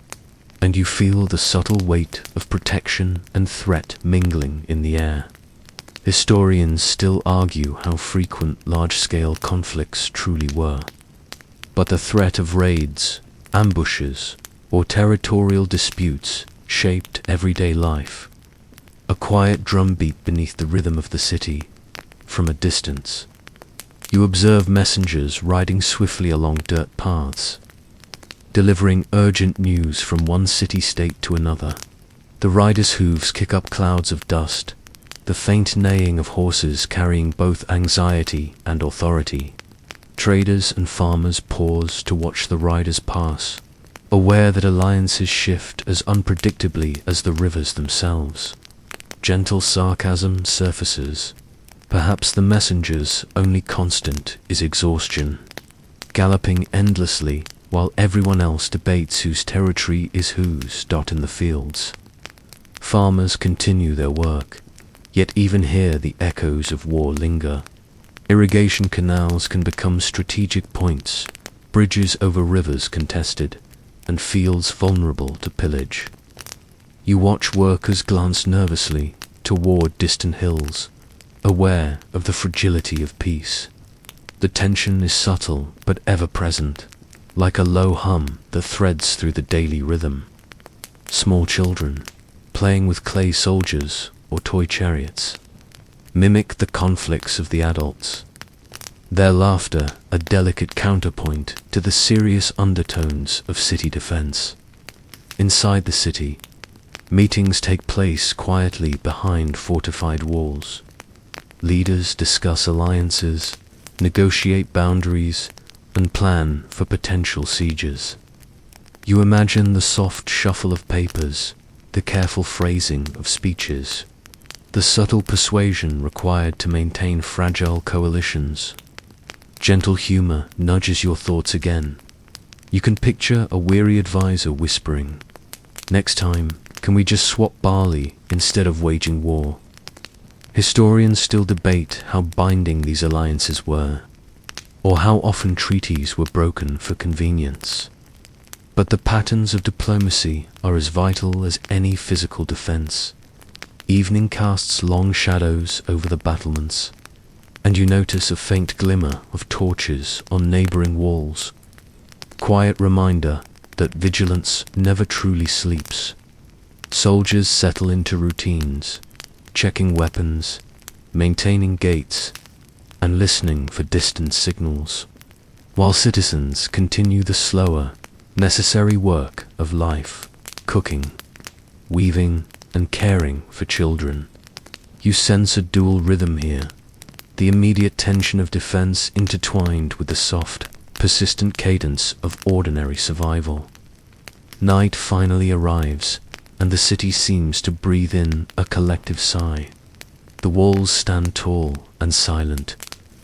and you feel the subtle weight of protection and threat mingling in the air. Historians still argue how frequent large-scale conflicts truly were, but the threat of raids, ambushes, or territorial disputes shaped everyday life. A quiet drumbeat beneath the rhythm of the city. From a distance, you observe messengers riding swiftly along dirt paths, delivering urgent news from one city-state to another. The riders' hooves kick up clouds of dust, the faint neighing of horses carrying both anxiety and authority. Traders and farmers pause to watch the riders pass, aware that alliances shift as unpredictably as the rivers themselves. Gentle sarcasm surfaces. Perhaps the messenger's only constant is exhaustion, galloping endlessly while everyone else debates whose territory is whose. In the fields, farmers continue their work, yet even here the echoes of war linger. Irrigation canals can become strategic points, bridges over rivers contested, and fields vulnerable to pillage. You watch workers glance nervously toward distant hills, aware of the fragility of peace. The tension is subtle but ever present, like a low hum that threads through the daily rhythm. Small children, playing with clay soldiers or toy chariots, mimic the conflicts of the adults, their laughter a delicate counterpoint to the serious undertones of city defense. Inside the city, meetings take place quietly behind fortified walls. Leaders discuss alliances, negotiate boundaries, and plan for potential sieges. You imagine the soft shuffle of papers, the careful phrasing of speeches, the subtle persuasion required to maintain fragile coalitions. Gentle humor nudges your thoughts again. You can picture a weary advisor whispering, "Next time, can we just swap barley instead of waging war?" Historians still debate how binding these alliances were, or how often treaties were broken for convenience. But the patterns of diplomacy are as vital as any physical defense. Evening casts long shadows over the battlements, and you notice a faint glimmer of torches on neighboring walls. Quiet reminder that vigilance never truly sleeps. Soldiers settle into routines, checking weapons, maintaining gates, and listening for distant signals, while citizens continue the slower, necessary work of life, cooking, weaving, and caring for children. You sense a dual rhythm here, the immediate tension of defense intertwined with the soft, persistent cadence of ordinary survival. Night finally arrives, and the city seems to breathe in a collective sigh. The walls stand tall and silent,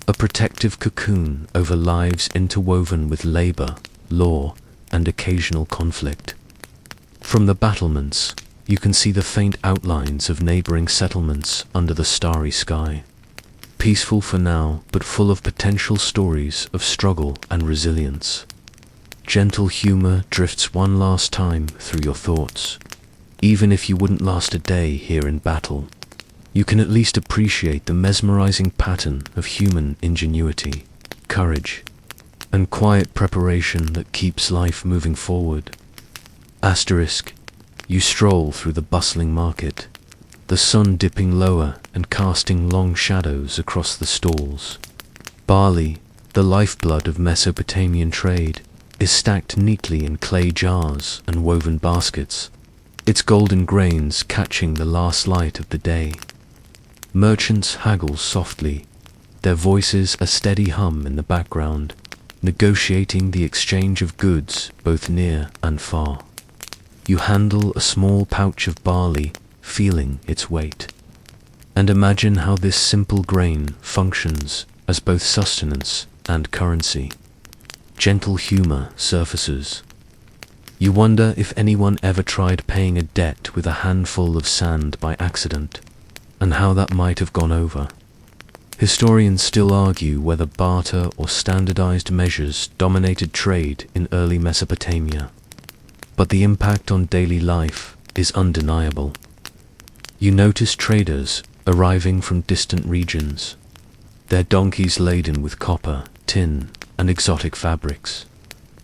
a protective cocoon over lives interwoven with labor, law, and occasional conflict. From the battlements, you can see the faint outlines of neighboring settlements under the starry sky. Peaceful for now, but full of potential stories of struggle and resilience. Gentle humor drifts one last time through your thoughts. Even if you wouldn't last a day here in battle, you can at least appreciate the mesmerizing pattern of human ingenuity, courage, and quiet preparation that keeps life moving forward. Asterisk, you stroll through the bustling market, the sun dipping lower and casting long shadows across the stalls. Barley, the lifeblood of Mesopotamian trade, is stacked neatly in clay jars and woven baskets, its golden grains catching the last light of the day. Merchants haggle softly, their voices a steady hum in the background, negotiating the exchange of goods both near and far. You handle a small pouch of barley, feeling its weight, and imagine how this simple grain functions as both sustenance and currency. Gentle humor surfaces. You wonder if anyone ever tried paying a debt with a handful of sand by accident, and how that might have gone over. Historians still argue whether barter or standardized measures dominated trade in early Mesopotamia, but the impact on daily life is undeniable. You notice traders arriving from distant regions, their donkeys laden with copper, tin, and exotic fabrics.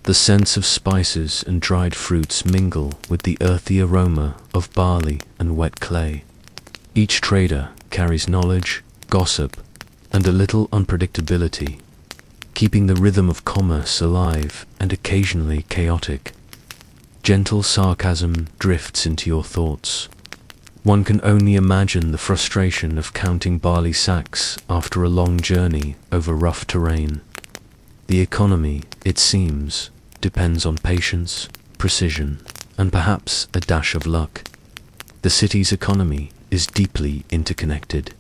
The scents of spices and dried fruits mingle with the earthy aroma of barley and wet clay. Each trader carries knowledge, gossip, and a little unpredictability, keeping the rhythm of commerce alive and occasionally chaotic. Gentle sarcasm drifts into your thoughts. One can only imagine the frustration of counting barley sacks after a long journey over rough terrain. The economy, it seems, depends on patience, precision, and perhaps a dash of luck. The city's economy is deeply interconnected.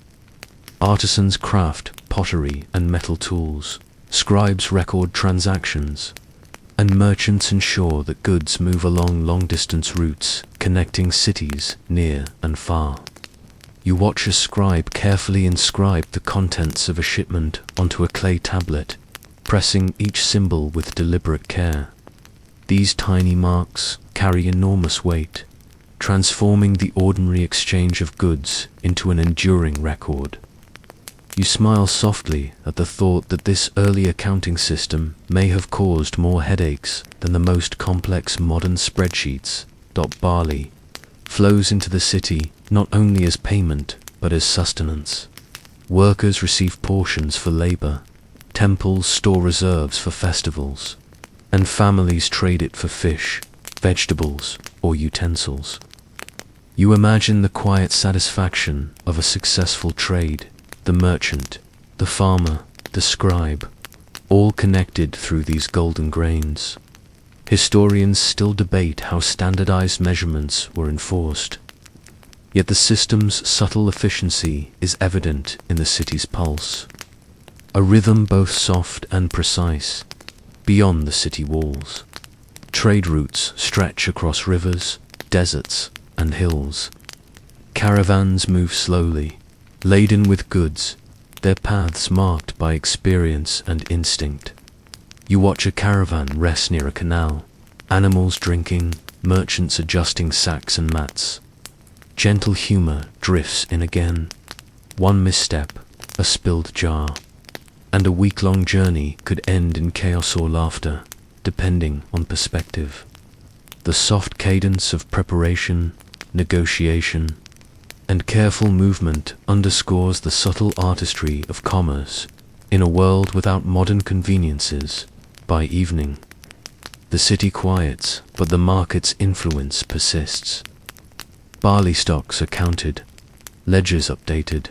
Artisans craft pottery and metal tools, scribes record transactions, and merchants ensure that goods move along long-distance routes connecting cities near and far. You watch a scribe carefully inscribe the contents of a shipment onto a clay tablet, pressing each symbol with deliberate care. These tiny marks carry enormous weight, transforming the ordinary exchange of goods into an enduring record. You smile softly at the thought that this early accounting system may have caused more headaches than the most complex modern spreadsheets. Barley flows into the city not only as payment but as sustenance. Workers receive portions for labor, temples store reserves for festivals, and families trade it for fish, vegetables, or utensils. You imagine the quiet satisfaction of a successful trade, the merchant, the farmer, the scribe, all connected through these golden grains. Historians still debate how standardized measurements were enforced, yet the system's subtle efficiency is evident in the city's pulse. A rhythm both soft and precise, beyond the city walls. Trade routes stretch across rivers, deserts, and hills. Caravans move slowly, laden with goods, their paths marked by experience and instinct. You watch a caravan rest near a canal, animals drinking, merchants adjusting sacks and mats. Gentle humor drifts in again. One misstep, a spilled jar, and a week-long journey could end in chaos or laughter, depending on perspective. The soft cadence of preparation, negotiation, and careful movement underscores the subtle artistry of commerce in a world without modern conveniences. By evening, the city quiets, but the market's influence persists. Barley stocks are counted, ledgers updated,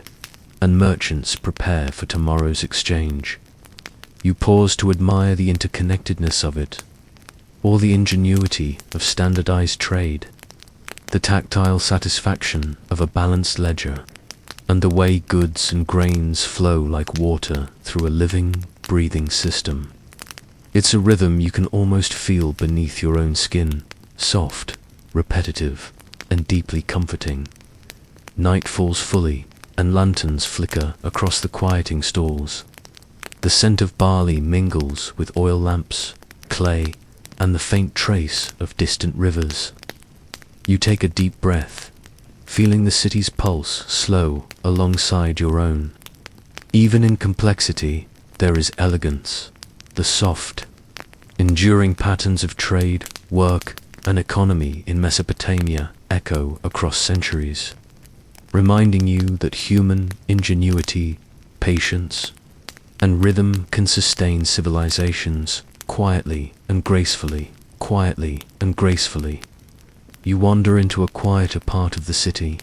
and merchants prepare for tomorrow's exchange. You pause to admire the interconnectedness of it, or the ingenuity of standardized trade. the tactile satisfaction of a balanced ledger, and the way goods and grains flow like water through a living, breathing system. It's a rhythm you can almost feel beneath your own skin, soft, repetitive, and deeply comforting. Night falls fully, and lanterns flicker across the quieting stalls. The scent of barley mingles with oil lamps, clay, and the faint trace of distant rivers. You take a deep breath, feeling the city's pulse slow alongside your own. Even in complexity, there is elegance. The soft, enduring patterns of trade, work, and economy in Mesopotamia echo across centuries, reminding you that human ingenuity, patience, and rhythm can sustain civilizations quietly and gracefully, quietly and gracefully. You wander into a quieter part of the city,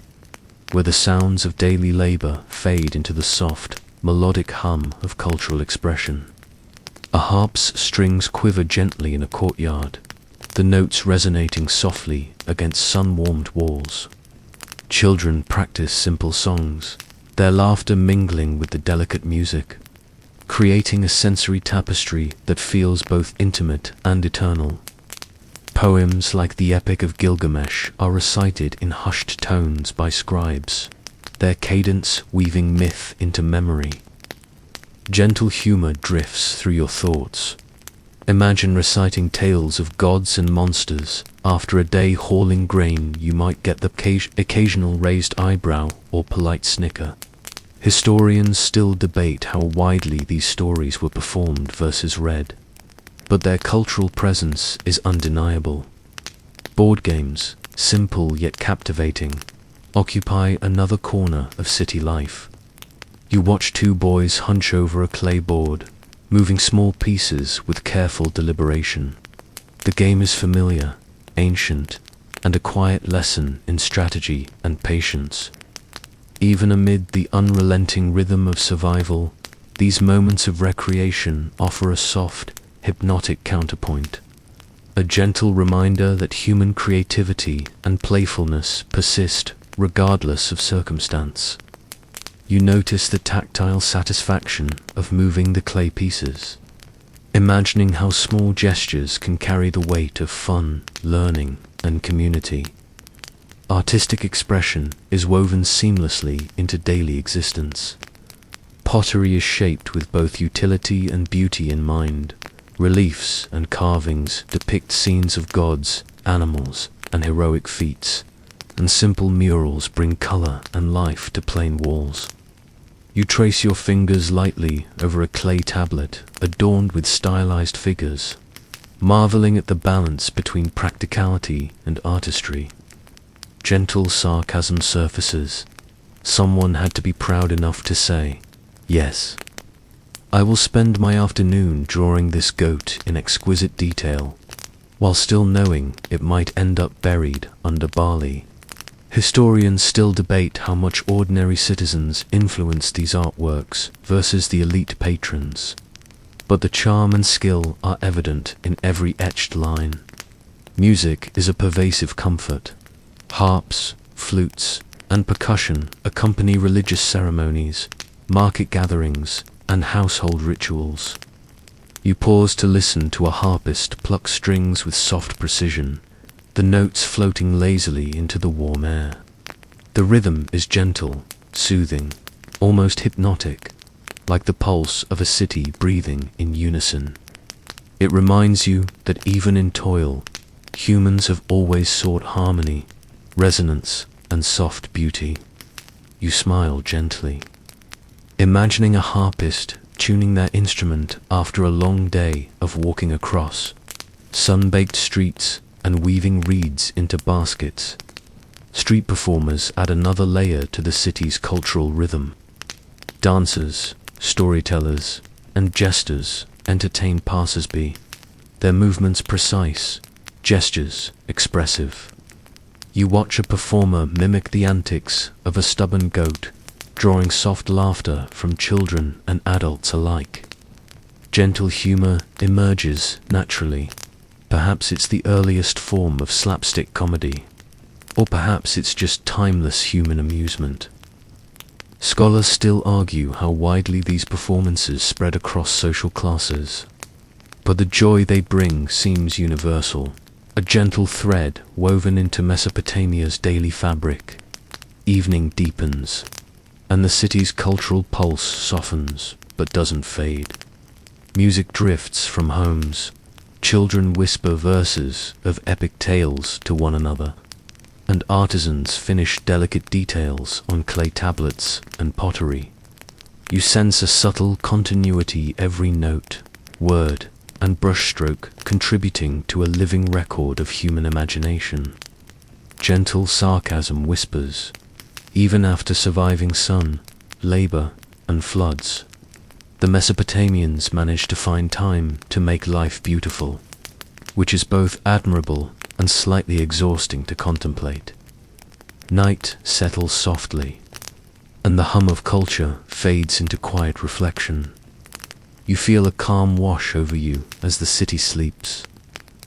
where the sounds of daily labor fade into the soft, melodic hum of cultural expression. A harp's strings quiver gently in a courtyard, the notes resonating softly against sun-warmed walls. Children practice simple songs, their laughter mingling with the delicate music, creating a sensory tapestry that feels both intimate and eternal. Poems like the Epic of Gilgamesh are recited in hushed tones by scribes, their cadence weaving myth into memory. Gentle humor drifts through your thoughts. Imagine reciting tales of gods and monsters. After a day hauling grain, you might get the occasional raised eyebrow or polite snicker. Historians still debate how widely these stories were performed versus read, but their cultural presence is undeniable. Board games, simple yet captivating, occupy another corner of city life. You watch two boys hunch over a clay board, moving small pieces with careful deliberation. The game is familiar, ancient, and a quiet lesson in strategy and patience. Even amid the unrelenting rhythm of survival, these moments of recreation offer a soft, hypnotic counterpoint, a gentle reminder that human creativity and playfulness persist regardless of circumstance. You notice the tactile satisfaction of moving the clay pieces, imagining how small gestures can carry the weight of fun, learning, and community. Artistic expression is woven seamlessly into daily existence. Pottery is shaped with both utility and beauty in mind. Reliefs and carvings depict scenes of gods, animals, and heroic feats, and simple murals bring color and life to plain walls. You trace your fingers lightly over a clay tablet adorned with stylized figures, marveling at the balance between practicality and artistry. Gentle sarcasm surfaces. Someone had to be proud enough to say, "Yes, I will spend my afternoon drawing this goat in exquisite detail," while still knowing it might end up buried under barley. Historians still debate how much ordinary citizens influenced these artworks versus the elite patrons, but the charm and skill are evident in every etched line. Music is a pervasive comfort. Harps, flutes, and percussion accompany religious ceremonies, market gatherings, and household rituals. You pause to listen to a harpist pluck strings with soft precision, the notes floating lazily into the warm air. The rhythm is gentle, soothing, almost hypnotic, like the pulse of a city breathing in unison. It reminds you that even in toil, humans have always sought harmony, resonance, and soft beauty. You smile gently, imagining a harpist tuning their instrument after a long day of walking across sun-baked streets and weaving reeds into baskets. Street performers add another layer to the city's cultural rhythm. Dancers, storytellers, and jesters entertain passers-by, their movements precise, gestures expressive. You watch a performer mimic the antics of a stubborn goat, drawing soft laughter from children and adults alike. Gentle humor emerges naturally. Perhaps it's the earliest form of slapstick comedy. Or perhaps it's just timeless human amusement. Scholars still argue how widely these performances spread across social classes. But the joy they bring seems universal, a gentle thread woven into Mesopotamia's daily fabric. Evening deepens, and the city's cultural pulse softens but doesn't fade. Music drifts from homes, children whisper verses of epic tales to one another, and artisans finish delicate details on clay tablets and pottery. You sense a subtle continuity, every note, word, and brushstroke contributing to a living record of human imagination. Gentle sarcasm whispers, even after surviving sun, labor, and floods, the Mesopotamians managed to find time to make life beautiful, which is both admirable and slightly exhausting to contemplate. Night settles softly, and the hum of culture fades into quiet reflection. You feel a calm wash over you as the city sleeps,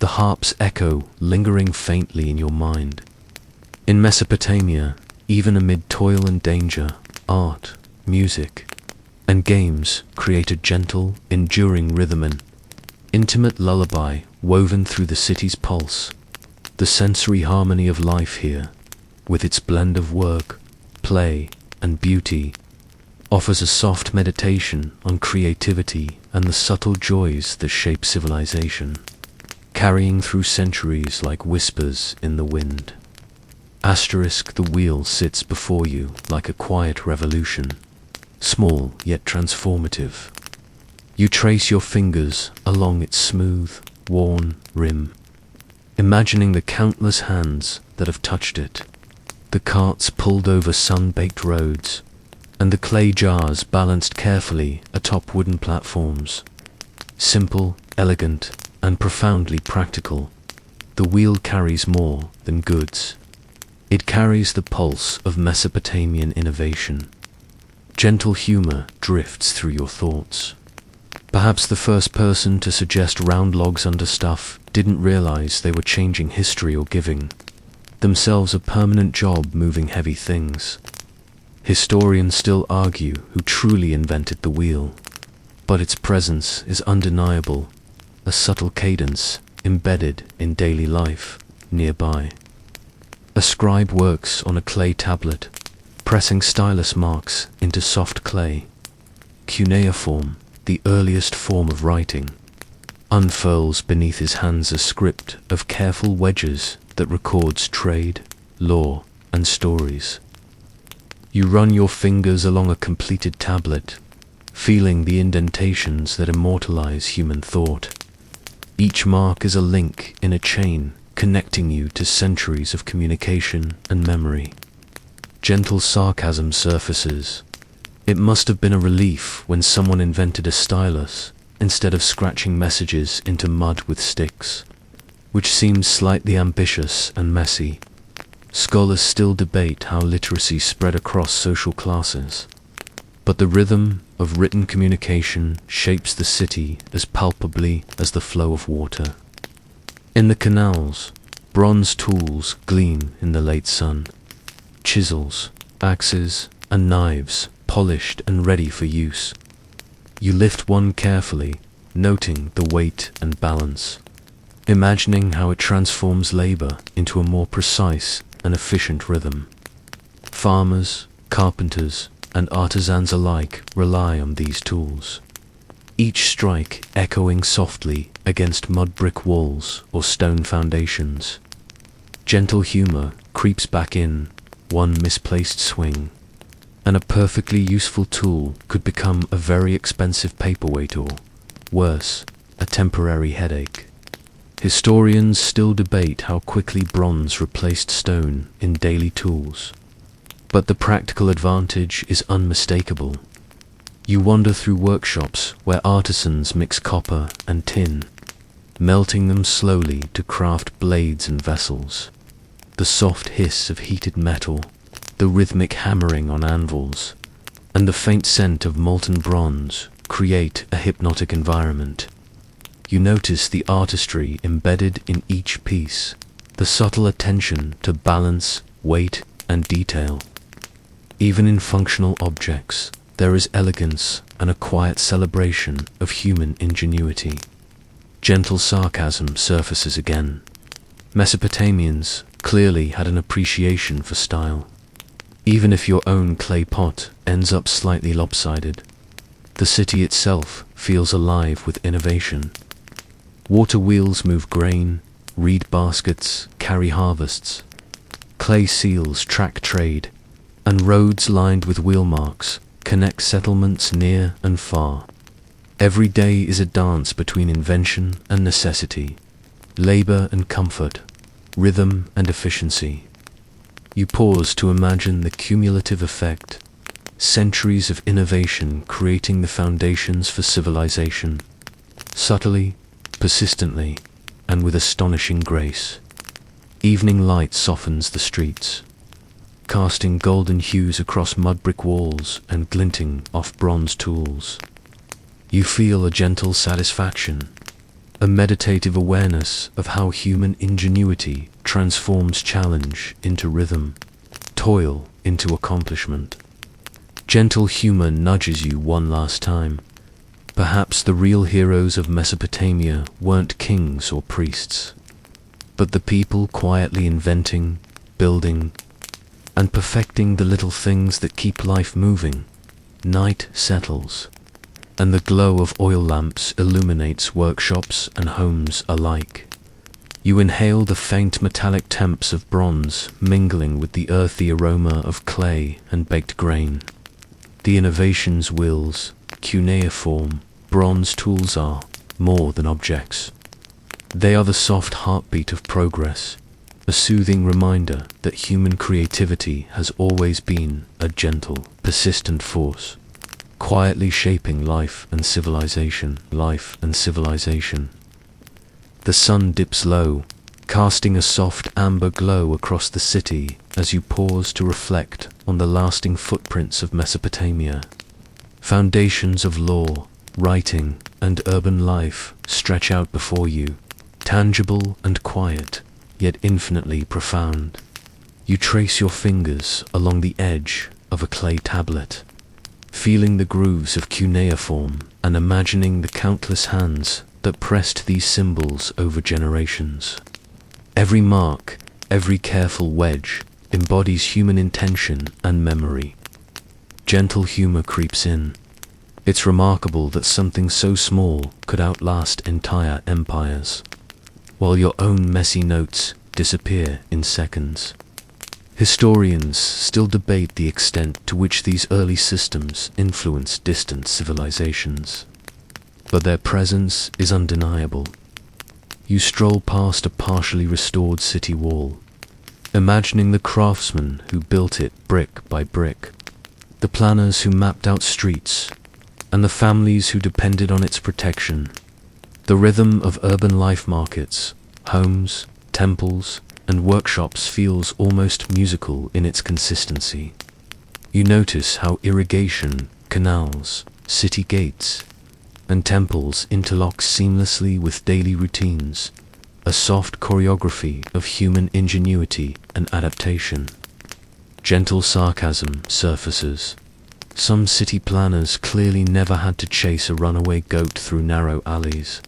the harp's echo lingering faintly in your mind. In Mesopotamia, even amid toil and danger, art, music, and games create a gentle, enduring rhythm, an intimate lullaby woven through the city's pulse. The sensory harmony of life here, with its blend of work, play, and beauty, offers a soft meditation on creativity and the subtle joys that shape civilization, carrying through centuries like whispers in the wind. The wheel sits before you like a quiet revolution, small yet transformative. You trace your fingers along its smooth, worn rim, imagining the countless hands that have touched it, the carts pulled over sun-baked roads, and the clay jars balanced carefully atop wooden platforms. Simple, elegant, and profoundly practical, the wheel carries more than goods. It carries the pulse of Mesopotamian innovation. Gentle humor drifts through your thoughts. Perhaps the first person to suggest round logs under stuff didn't realize they were changing history or giving themselves a permanent job moving heavy things. Historians still argue who truly invented the wheel, but its presence is undeniable, a subtle cadence embedded in daily life nearby. A scribe works on a clay tablet, pressing stylus marks into soft clay. Cuneiform, the earliest form of writing, unfurls beneath his hands a script of careful wedges that records trade, law, and stories. You run your fingers along a completed tablet, feeling the indentations that immortalize human thought. Each mark is a link in a chain connecting you to centuries of communication and memory. Gentle sarcasm surfaces. It must have been a relief when someone invented a stylus instead of scratching messages into mud with sticks, which seems slightly ambitious and messy. Scholars still debate how literacy spread across social classes, but the rhythm of written communication shapes the city as palpably as the flow of water. In the canals, bronze tools gleam in the late sun. Chisels, axes, and knives polished and ready for use. You lift one carefully, noting the weight and balance, imagining how it transforms labor into a more precise and efficient rhythm. Farmers, carpenters, and artisans alike rely on these tools, each strike echoing softly against mud brick walls or stone foundations. Gentle humor creeps back in, one misplaced swing, and a perfectly useful tool could become a very expensive paperweight or, worse, a temporary headache. Historians still debate how quickly bronze replaced stone in daily tools, but the practical advantage is unmistakable. You wander through workshops where artisans mix copper and tin, melting them slowly to craft blades and vessels. The soft hiss of heated metal, the rhythmic hammering on anvils, and the faint scent of molten bronze create a hypnotic environment. You notice the artistry embedded in each piece, the subtle attention to balance, weight, and detail. Even in functional objects, there is elegance and a quiet celebration of human ingenuity. Gentle sarcasm surfaces again. Mesopotamians clearly had an appreciation for style. Even if your own clay pot ends up slightly lopsided, the city itself feels alive with innovation. Water wheels move grain, reed baskets carry harvests, clay seals track trade, and roads lined with wheel marks connect settlements near and far. Every day is a dance between invention and necessity, labor and comfort, rhythm and efficiency. You pause to imagine the cumulative effect, centuries of innovation creating the foundations for civilization, subtly, persistently, and with astonishing grace. Evening light softens the streets, casting golden hues across mud brick walls and glinting off bronze tools. You feel a gentle satisfaction, a meditative awareness of how human ingenuity transforms challenge into rhythm, toil into accomplishment. Gentle humor nudges you one last time. Perhaps the real heroes of Mesopotamia weren't kings or priests, but the people quietly inventing, building, and perfecting the little things that keep life moving. Night settles, and the glow of oil lamps illuminates workshops and homes alike. You inhale the faint metallic temps of bronze mingling with the earthy aroma of clay and baked grain. The innovation's wheels, cuneiform, bronze tools are more than objects. They are the soft heartbeat of progress, a soothing reminder that human creativity has always been a gentle, persistent force, quietly shaping life and civilization. The sun dips low, casting a soft amber glow across the city as you pause to reflect on the lasting footprints of Mesopotamia. Foundations of law, writing, and urban life stretch out before you, tangible and quiet, yet infinitely profound. You trace your fingers along the edge of a clay tablet, feeling the grooves of cuneiform and imagining the countless hands that pressed these symbols over generations. Every mark, every careful wedge, embodies human intention and memory. Gentle humor creeps in. It's remarkable that something so small could outlast entire empires, while your own messy notes disappear in seconds. Historians still debate the extent to which these early systems influenced distant civilizations, but their presence is undeniable. You stroll past a partially restored city wall, imagining the craftsmen who built it brick by brick, the planners who mapped out streets, and the families who depended on its protection. The rhythm of urban life markets, homes, temples, and workshops feels almost musical in its consistency. You notice how irrigation, canals, city gates, and temples interlock seamlessly with daily routines, a soft choreography of human ingenuity and adaptation. Gentle sarcasm surfaces. Some city planners clearly never had to chase a runaway goat through narrow alleys,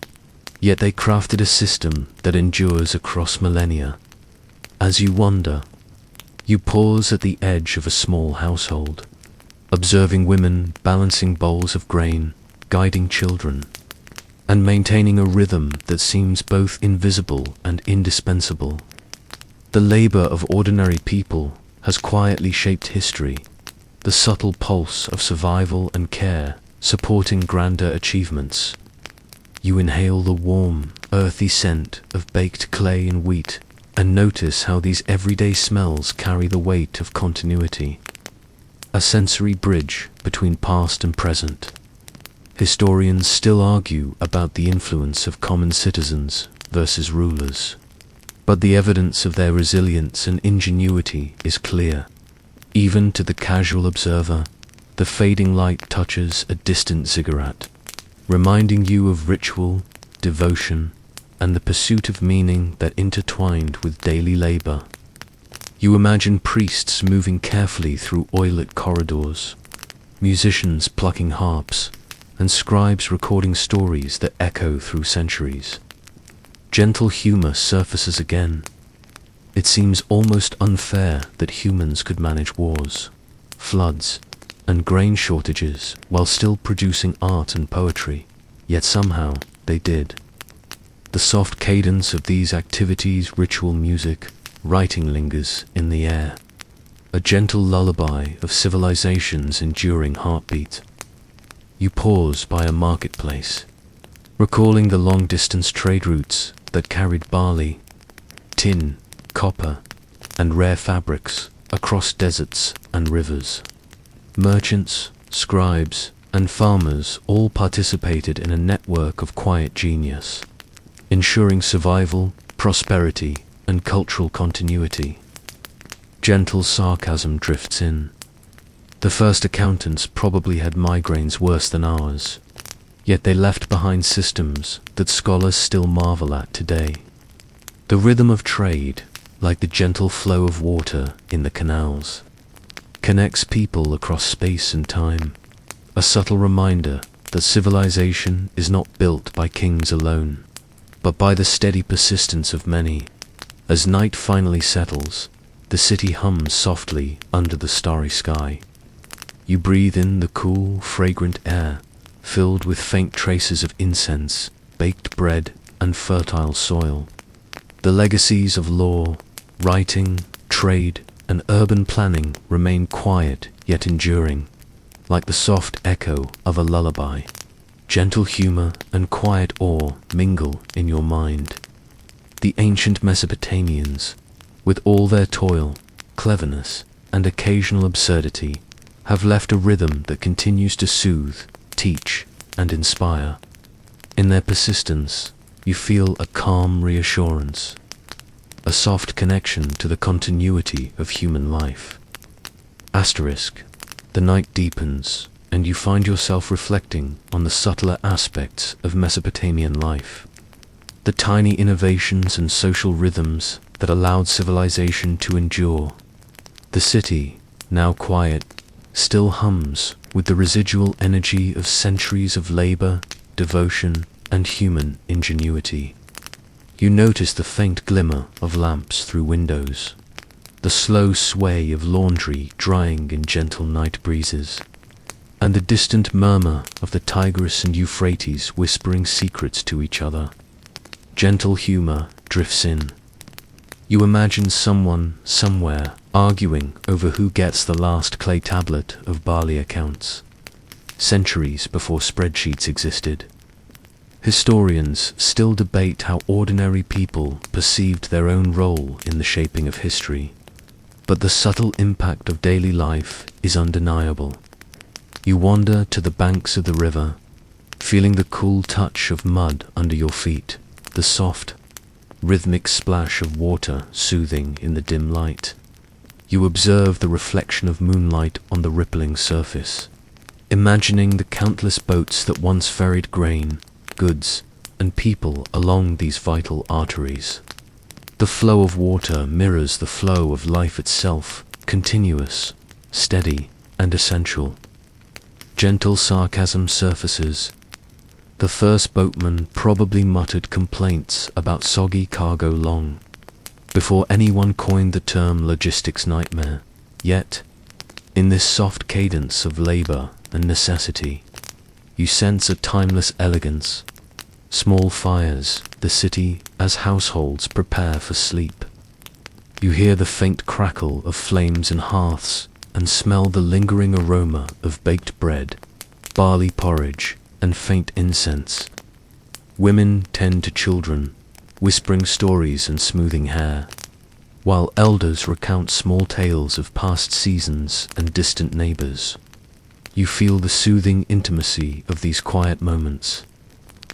yet they crafted a system that endures across millennia. As you wander, you pause at the edge of a small household, observing women balancing bowls of grain, guiding children, and maintaining a rhythm that seems both invisible and indispensable. The labor of ordinary people has quietly shaped history, the subtle pulse of survival and care supporting grander achievements. You inhale the warm, earthy scent of baked clay and wheat, and notice how these everyday smells carry the weight of continuity, a sensory bridge between past and present. Historians still argue about the influence of common citizens versus rulers, but the evidence of their resilience and ingenuity is clear. Even to the casual observer, the fading light touches a distant ziggurat, reminding you of ritual, devotion, and the pursuit of meaning that intertwined with daily labor. You imagine priests moving carefully through oil-lit corridors, musicians plucking harps, and scribes recording stories that echo through centuries. Gentle humor surfaces again. It seems almost unfair that humans could manage wars, floods, and grain shortages while still producing art and poetry, yet somehow they did. The soft cadence of these activities, ritual music, writing lingers in the air, a gentle lullaby of civilization's enduring heartbeat. You pause by a marketplace, recalling the long-distance trade routes that carried barley, tin, copper, and rare fabrics across deserts and rivers. Merchants, scribes, and farmers all participated in a network of quiet genius, ensuring survival, prosperity, and cultural continuity. Gentle sarcasm drifts in. The first accountants probably had migraines worse than ours, yet they left behind systems that scholars still marvel at today. The rhythm of trade, like the gentle flow of water in the canals, connects people across space and time, a subtle reminder that civilization is not built by kings alone, but by the steady persistence of many. As night finally settles, the city hums softly under the starry sky. You breathe in the cool, fragrant air, filled with faint traces of incense, baked bread, and fertile soil. The legacies of law, writing, trade, and urban planning remain quiet yet enduring, like the soft echo of a lullaby. Gentle humor and quiet awe mingle in your mind. The ancient Mesopotamians, with all their toil, cleverness, and occasional absurdity, have left a rhythm that continues to soothe, teach, and inspire. In their persistence, you feel a calm reassurance, a soft connection to the continuity of human life. Asterisk. The night deepens, and you find yourself reflecting on the subtler aspects of Mesopotamian life. The tiny innovations and social rhythms that allowed civilization to endure. The city, now quiet, still hums with the residual energy of centuries of labor, devotion, and human ingenuity. You notice the faint glimmer of lamps through windows, the slow sway of laundry drying in gentle night breezes, and the distant murmur of the Tigris and Euphrates whispering secrets to each other. Gentle humor drifts in. You imagine someone, somewhere, arguing over who gets the last clay tablet of barley accounts, centuries before spreadsheets existed. Historians still debate how ordinary people perceived their own role in the shaping of history, but the subtle impact of daily life is undeniable. You wander to the banks of the river, feeling the cool touch of mud under your feet, the soft, rhythmic splash of water soothing in the dim light. You observe the reflection of moonlight on the rippling surface, imagining the countless boats that once ferried grain, goods, and people along these vital arteries. The flow of water mirrors the flow of life itself, continuous, steady, and essential. Gentle sarcasm surfaces. The first boatman probably muttered complaints about soggy cargo long before anyone coined the term logistics nightmare. Yet, in this soft cadence of labor and necessity, you sense a timeless elegance. Small fires, the city as households prepare for sleep. You hear the faint crackle of flames in hearths and smell the lingering aroma of baked bread, barley porridge, and faint incense. Women tend to children, whispering stories and smoothing hair, while elders recount small tales of past seasons and distant neighbors. You feel the soothing intimacy of these quiet moments,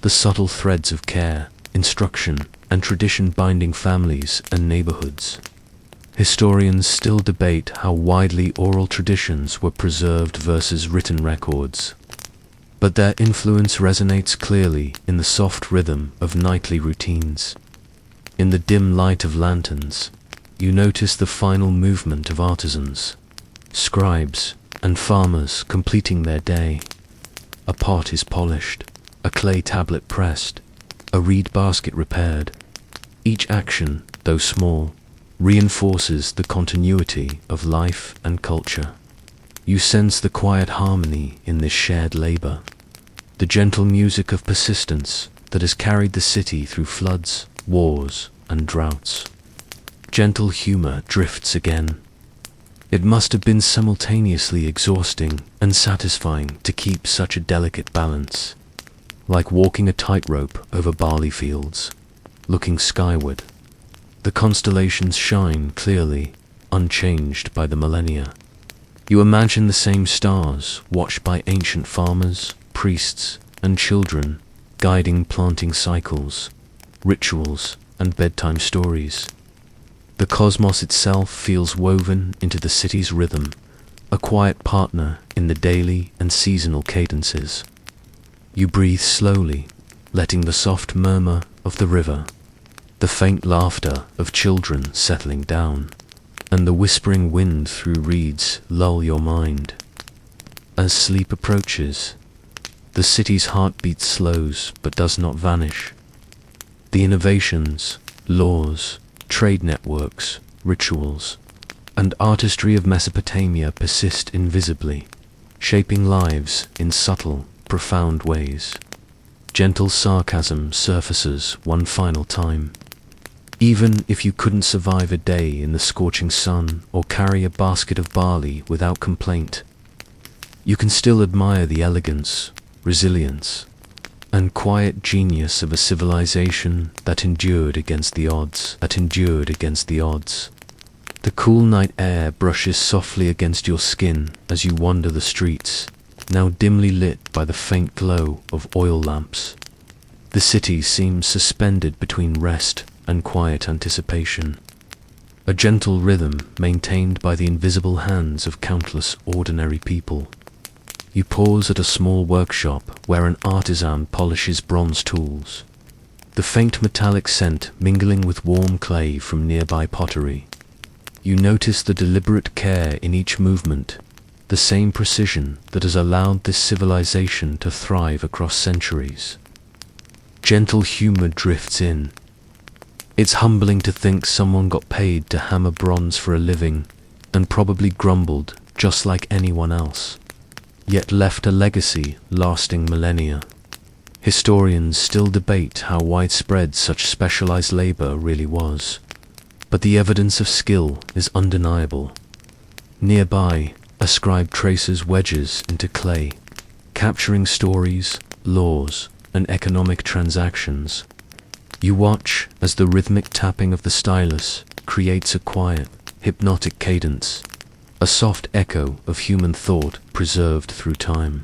the subtle threads of care, instruction, and tradition binding families and neighborhoods. Historians still debate how widely oral traditions were preserved versus written records, but their influence resonates clearly in the soft rhythm of nightly routines. In the dim light of lanterns, you notice the final movement of artisans, scribes, and farmers completing their day. A pot is polished, a clay tablet pressed, a reed basket repaired. Each action, though small, reinforces the continuity of life and culture. You sense the quiet harmony in this shared labor, the gentle music of persistence that has carried the city through floods, wars, and droughts. Gentle humor drifts again. It must have been simultaneously exhausting and satisfying to keep such a delicate balance, like walking a tightrope over barley fields, looking skyward. The constellations shine clearly, unchanged by the millennia. You imagine the same stars watched by ancient farmers, priests, and children, guiding planting cycles, rituals, and bedtime stories. The cosmos itself feels woven into the city's rhythm, a quiet partner in the daily and seasonal cadences. You breathe slowly, letting the soft murmur of the river, the faint laughter of children settling down, and the whispering wind through reeds lull your mind. As sleep approaches, the city's heartbeat slows but does not vanish. The innovations, laws, trade networks, rituals, and artistry of Mesopotamia persist invisibly, shaping lives in subtle, profound ways. Gentle sarcasm surfaces one final time. Even if you couldn't survive a day in the scorching sun or carry a basket of barley without complaint, you can still admire the elegance, resilience, and quiet genius of a civilization that endured against the odds. The cool night air brushes softly against your skin as you wander the streets, now dimly lit by the faint glow of oil lamps. The city seems suspended between rest and quiet anticipation, a gentle rhythm maintained by the invisible hands of countless ordinary people. You pause at a small workshop where an artisan polishes bronze tools, the faint metallic scent mingling with warm clay from nearby pottery. You notice the deliberate care in each movement, the same precision that has allowed this civilization to thrive across centuries. Gentle humor drifts in. It's humbling to think someone got paid to hammer bronze for a living and probably grumbled just like anyone else, yet left a legacy lasting millennia. Historians still debate how widespread such specialized labor really was, but the evidence of skill is undeniable. Nearby, a scribe traces wedges into clay, capturing stories, laws, and economic transactions. You watch as the rhythmic tapping of the stylus creates a quiet, hypnotic cadence, a soft echo of human thought preserved through time.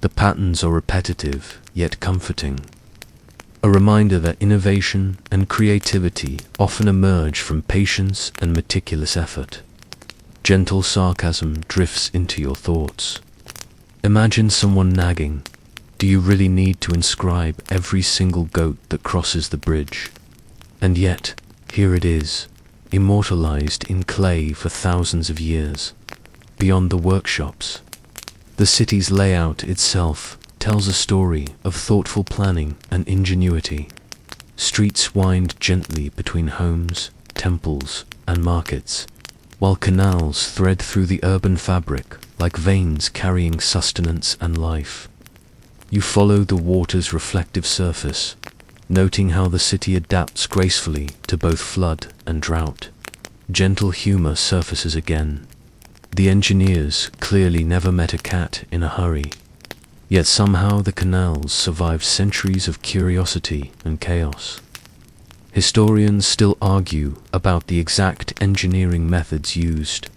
The patterns are repetitive, yet comforting, a reminder that innovation and creativity often emerge from patience and meticulous effort. Gentle sarcasm drifts into your thoughts. Imagine someone nagging, "Do you really need to inscribe every single goat that crosses the bridge?" And yet, here it is, immortalized in clay for thousands of years. Beyond the workshops, the city's layout itself tells a story of thoughtful planning and ingenuity. Streets wind gently between homes, temples, and markets, while canals thread through the urban fabric like veins carrying sustenance and life. You follow the water's reflective surface, noting how the city adapts gracefully to both flood and drought. Gentle humor surfaces again. The engineers clearly never met a cat in a hurry, yet somehow the canals survived centuries of curiosity and chaos. Historians still argue about the exact engineering methods used,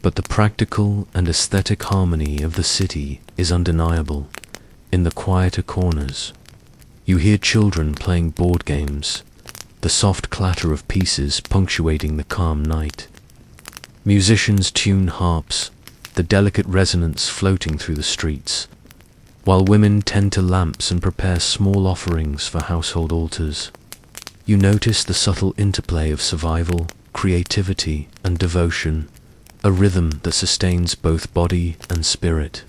but the practical and aesthetic harmony of the city is undeniable. In the quieter corners, you hear children playing board games, the soft clatter of pieces punctuating the calm night. Musicians tune harps, the delicate resonance floating through the streets, while women tend to lamps and prepare small offerings for household altars. You notice the subtle interplay of survival, creativity, and devotion, a rhythm that sustains both body and spirit.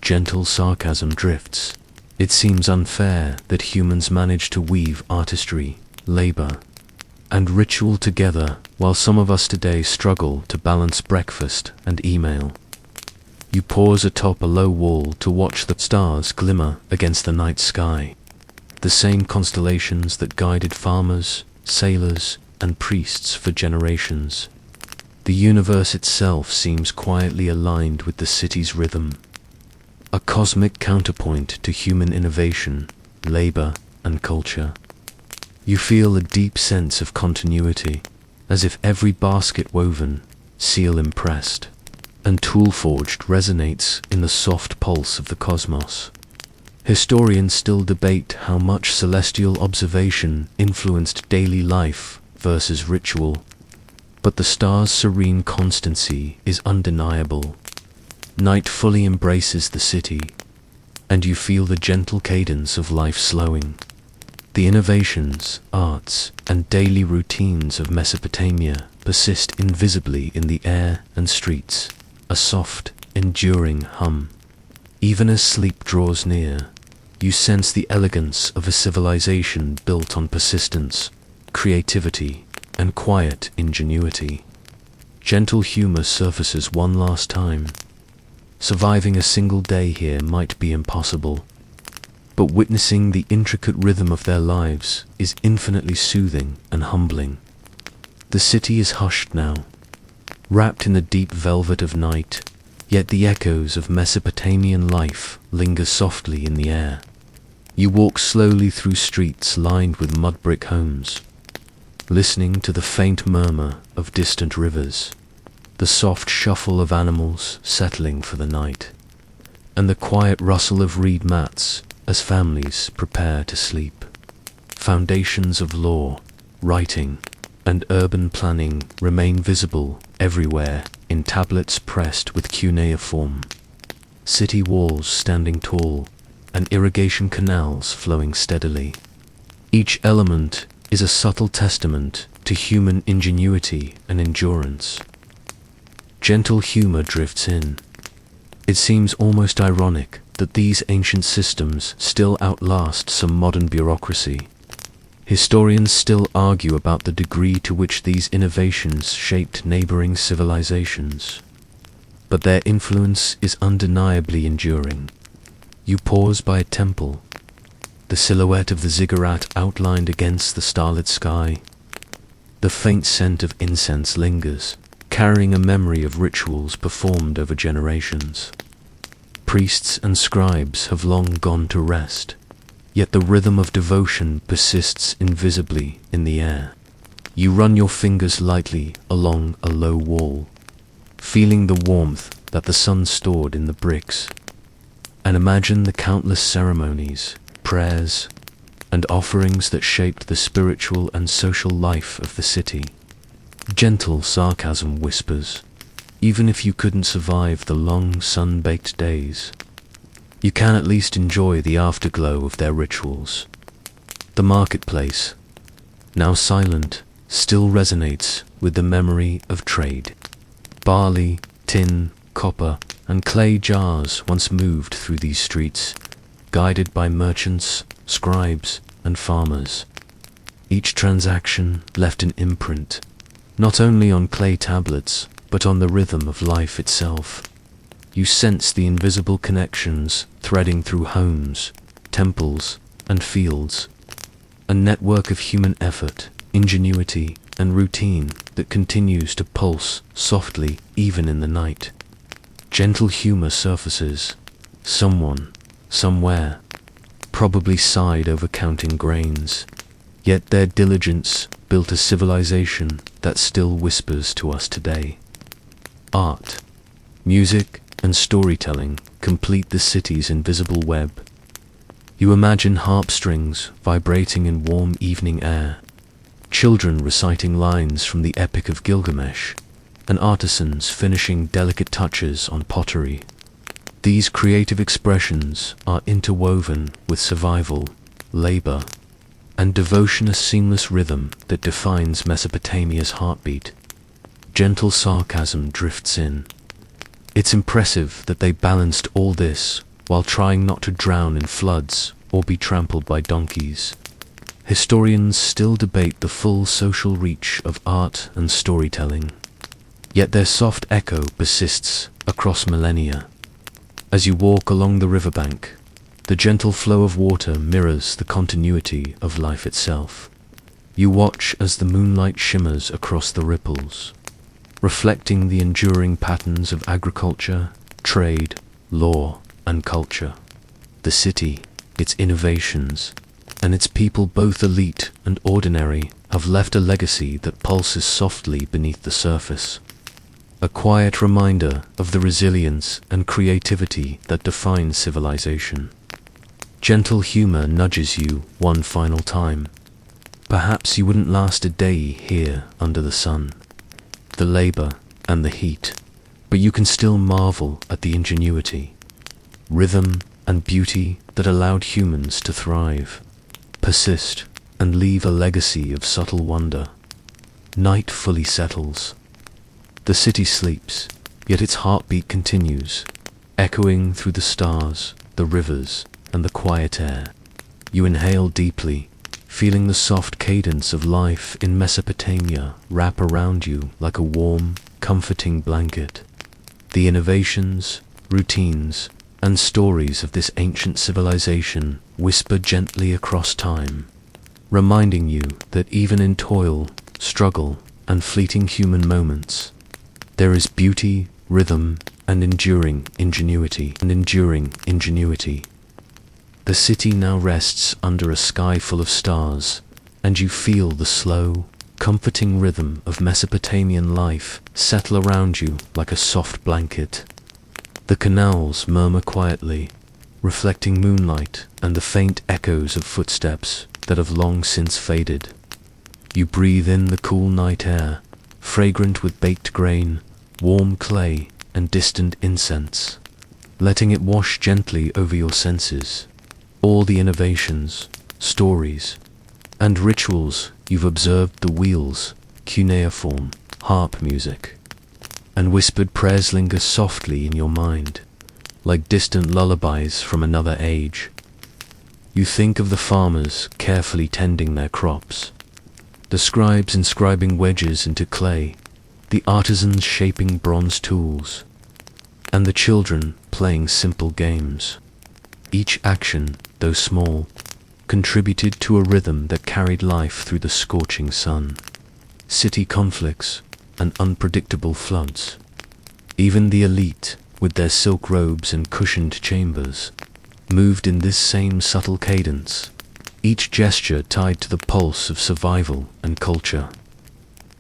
Gentle sarcasm drifts. It seems unfair that humans manage to weave artistry, labor, and ritual together, while some of us today struggle to balance breakfast and email. You pause atop a low wall to watch the stars glimmer against the night sky, the same constellations that guided farmers, sailors, and priests for generations. The universe itself seems quietly aligned with the city's rhythm, a cosmic counterpoint to human innovation, labor, and culture. You feel a deep sense of continuity, as if every basket woven, seal impressed, and tool forged resonates in the soft pulse of the cosmos. Historians still debate how much celestial observation influenced daily life versus ritual, but the stars' serene constancy is undeniable. Night fully embraces the city, and you feel the gentle cadence of life slowing. The innovations, arts, and daily routines of Mesopotamia persist invisibly in the air and streets, a soft, enduring hum. Even as sleep draws near, you sense the elegance of a civilization built on persistence, creativity, and quiet ingenuity. Gentle humor surfaces one last time. Surviving a single day here might be impossible, but witnessing the intricate rhythm of their lives is infinitely soothing and humbling. The city is hushed now, wrapped in the deep velvet of night, yet the echoes of Mesopotamian life linger softly in the air. You walk slowly through streets lined with mud brick homes, listening to the faint murmur of distant rivers, the soft shuffle of animals settling for the night, and the quiet rustle of reed mats as families prepare to sleep. Foundations of law, writing, and urban planning remain visible everywhere in tablets pressed with cuneiform. City walls standing tall, and irrigation canals flowing steadily. Each element is a subtle testament to human ingenuity and endurance. Gentle humor drifts in. It seems almost ironic that these ancient systems still outlast some modern bureaucracy. Historians still argue about the degree to which these innovations shaped neighboring civilizations, but their influence is undeniably enduring. You pause by a temple, the silhouette of the ziggurat outlined against the starlit sky. The faint scent of incense lingers, carrying a memory of rituals performed over generations. Priests and scribes have long gone to rest, yet the rhythm of devotion persists invisibly in the air. You run your fingers lightly along a low wall, feeling the warmth that the sun stored in the bricks, and imagine the countless ceremonies, prayers, and offerings that shaped the spiritual and social life of the city. Gentle sarcasm whispers, even if you couldn't survive the long sun-baked days, you can at least enjoy the afterglow of their rituals. The marketplace, now silent, still resonates with the memory of trade. Barley, tin, copper, and clay jars once moved through these streets, guided by merchants, scribes, and farmers. Each transaction left an imprint, not only on clay tablets, but on the rhythm of life itself. You sense the invisible connections threading through homes, temples, and fields, a network of human effort, ingenuity, and routine that continues to pulse softly even in the night. Gentle humor surfaces. Someone, somewhere, probably sighed over counting grains, yet their diligence built a civilization that still whispers to us today. Art, music, and storytelling complete the city's invisible web. You imagine harp strings vibrating in warm evening air, children reciting lines from the Epic of Gilgamesh, and artisans finishing delicate touches on pottery. These creative expressions are interwoven with survival, labor, and devotion, a seamless rhythm that defines Mesopotamia's heartbeat. Gentle sarcasm drifts in. It's impressive that they balanced all this while trying not to drown in floods or be trampled by donkeys. Historians still debate the full social reach of art and storytelling, yet their soft echo persists across millennia. As you walk along the riverbank, the gentle flow of water mirrors the continuity of life itself. You watch as the moonlight shimmers across the ripples, reflecting the enduring patterns of agriculture, trade, law, and culture. The city, its innovations, and its people, both elite and ordinary, have left a legacy that pulses softly beneath the surface. A quiet reminder of the resilience and creativity that define civilization. Gentle humor nudges you one final time. Perhaps you wouldn't last a day here under the sun, the labor, and the heat, but you can still marvel at the ingenuity, rhythm, and beauty that allowed humans to thrive, persist, and leave a legacy of subtle wonder. Night fully settles. The city sleeps, yet its heartbeat continues, echoing through the stars, the rivers, and the quiet air. You inhale deeply, feeling the soft cadence of life in Mesopotamia wrap around you like a warm, comforting blanket. The innovations, routines, and stories of this ancient civilization whisper gently across time, reminding you that even in toil, struggle, and fleeting human moments, there is beauty, rhythm, and enduring ingenuity. The city now rests under a sky full of stars, and you feel the slow, comforting rhythm of Mesopotamian life settle around you like a soft blanket. The canals murmur quietly, reflecting moonlight and the faint echoes of footsteps that have long since faded. You breathe in the cool night air, fragrant with baked grain, warm clay, and distant incense, letting it wash gently over your senses. All the innovations, stories, and rituals you've observed, the wheels, cuneiform, harp music, and whispered prayers linger softly in your mind, like distant lullabies from another age. You think of the farmers carefully tending their crops, the scribes inscribing wedges into clay, the artisans shaping bronze tools, and the children playing simple games. Each action, though small, contributed to a rhythm that carried life through the scorching sun, city conflicts, and unpredictable floods. Even the elite, with their silk robes and cushioned chambers, moved in this same subtle cadence, each gesture tied to the pulse of survival and culture.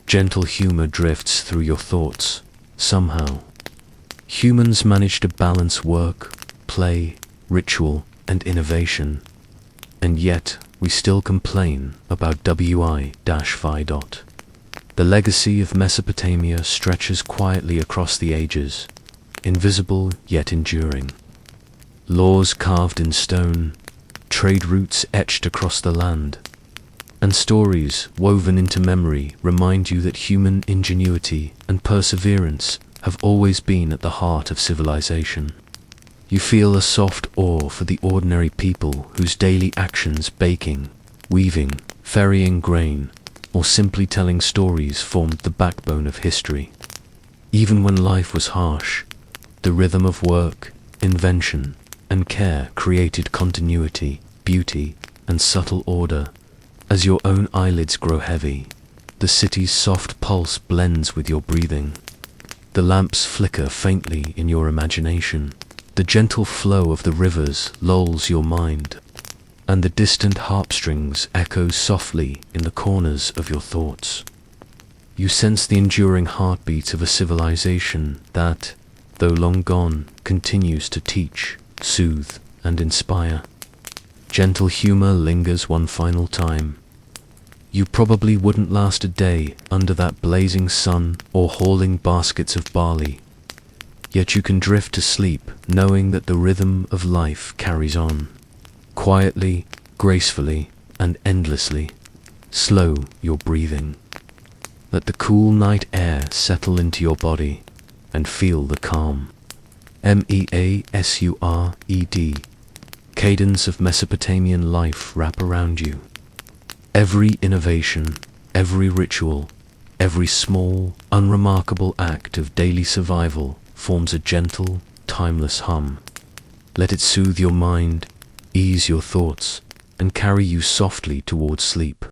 Gentle humor drifts through your thoughts. Somehow, humans manage to balance work, play, ritual, and innovation, and yet we still complain about WI-Phi. The legacy of Mesopotamia stretches quietly across the ages, invisible yet enduring. Laws carved in stone, trade routes etched across the land, and stories woven into memory remind you that human ingenuity and perseverance have always been at the heart of civilization. You feel a soft awe for the ordinary people whose daily actions, baking, weaving, ferrying grain, or simply telling stories, formed the backbone of history. Even when life was harsh, the rhythm of work, invention, and care created continuity, beauty, and subtle order. As your own eyelids grow heavy, the city's soft pulse blends with your breathing. The lamps flicker faintly in your imagination. The gentle flow of the rivers lulls your mind, and the distant harp strings echo softly in the corners of your thoughts. You sense the enduring heartbeat of a civilization that, though long gone, continues to teach, soothe, and inspire. Gentle humor lingers one final time. You probably wouldn't last a day under that blazing sun or hauling baskets of barley. Yet you can drift to sleep knowing that the rhythm of life carries on. Quietly, gracefully, and endlessly. Slow your breathing. Let the cool night air settle into your body and feel the calm. Measured cadence of Mesopotamian life wrap around you. Every innovation, every ritual, every small, unremarkable act of daily survival forms a gentle, timeless hum. Let it soothe your mind, ease your thoughts, and carry you softly towards sleep.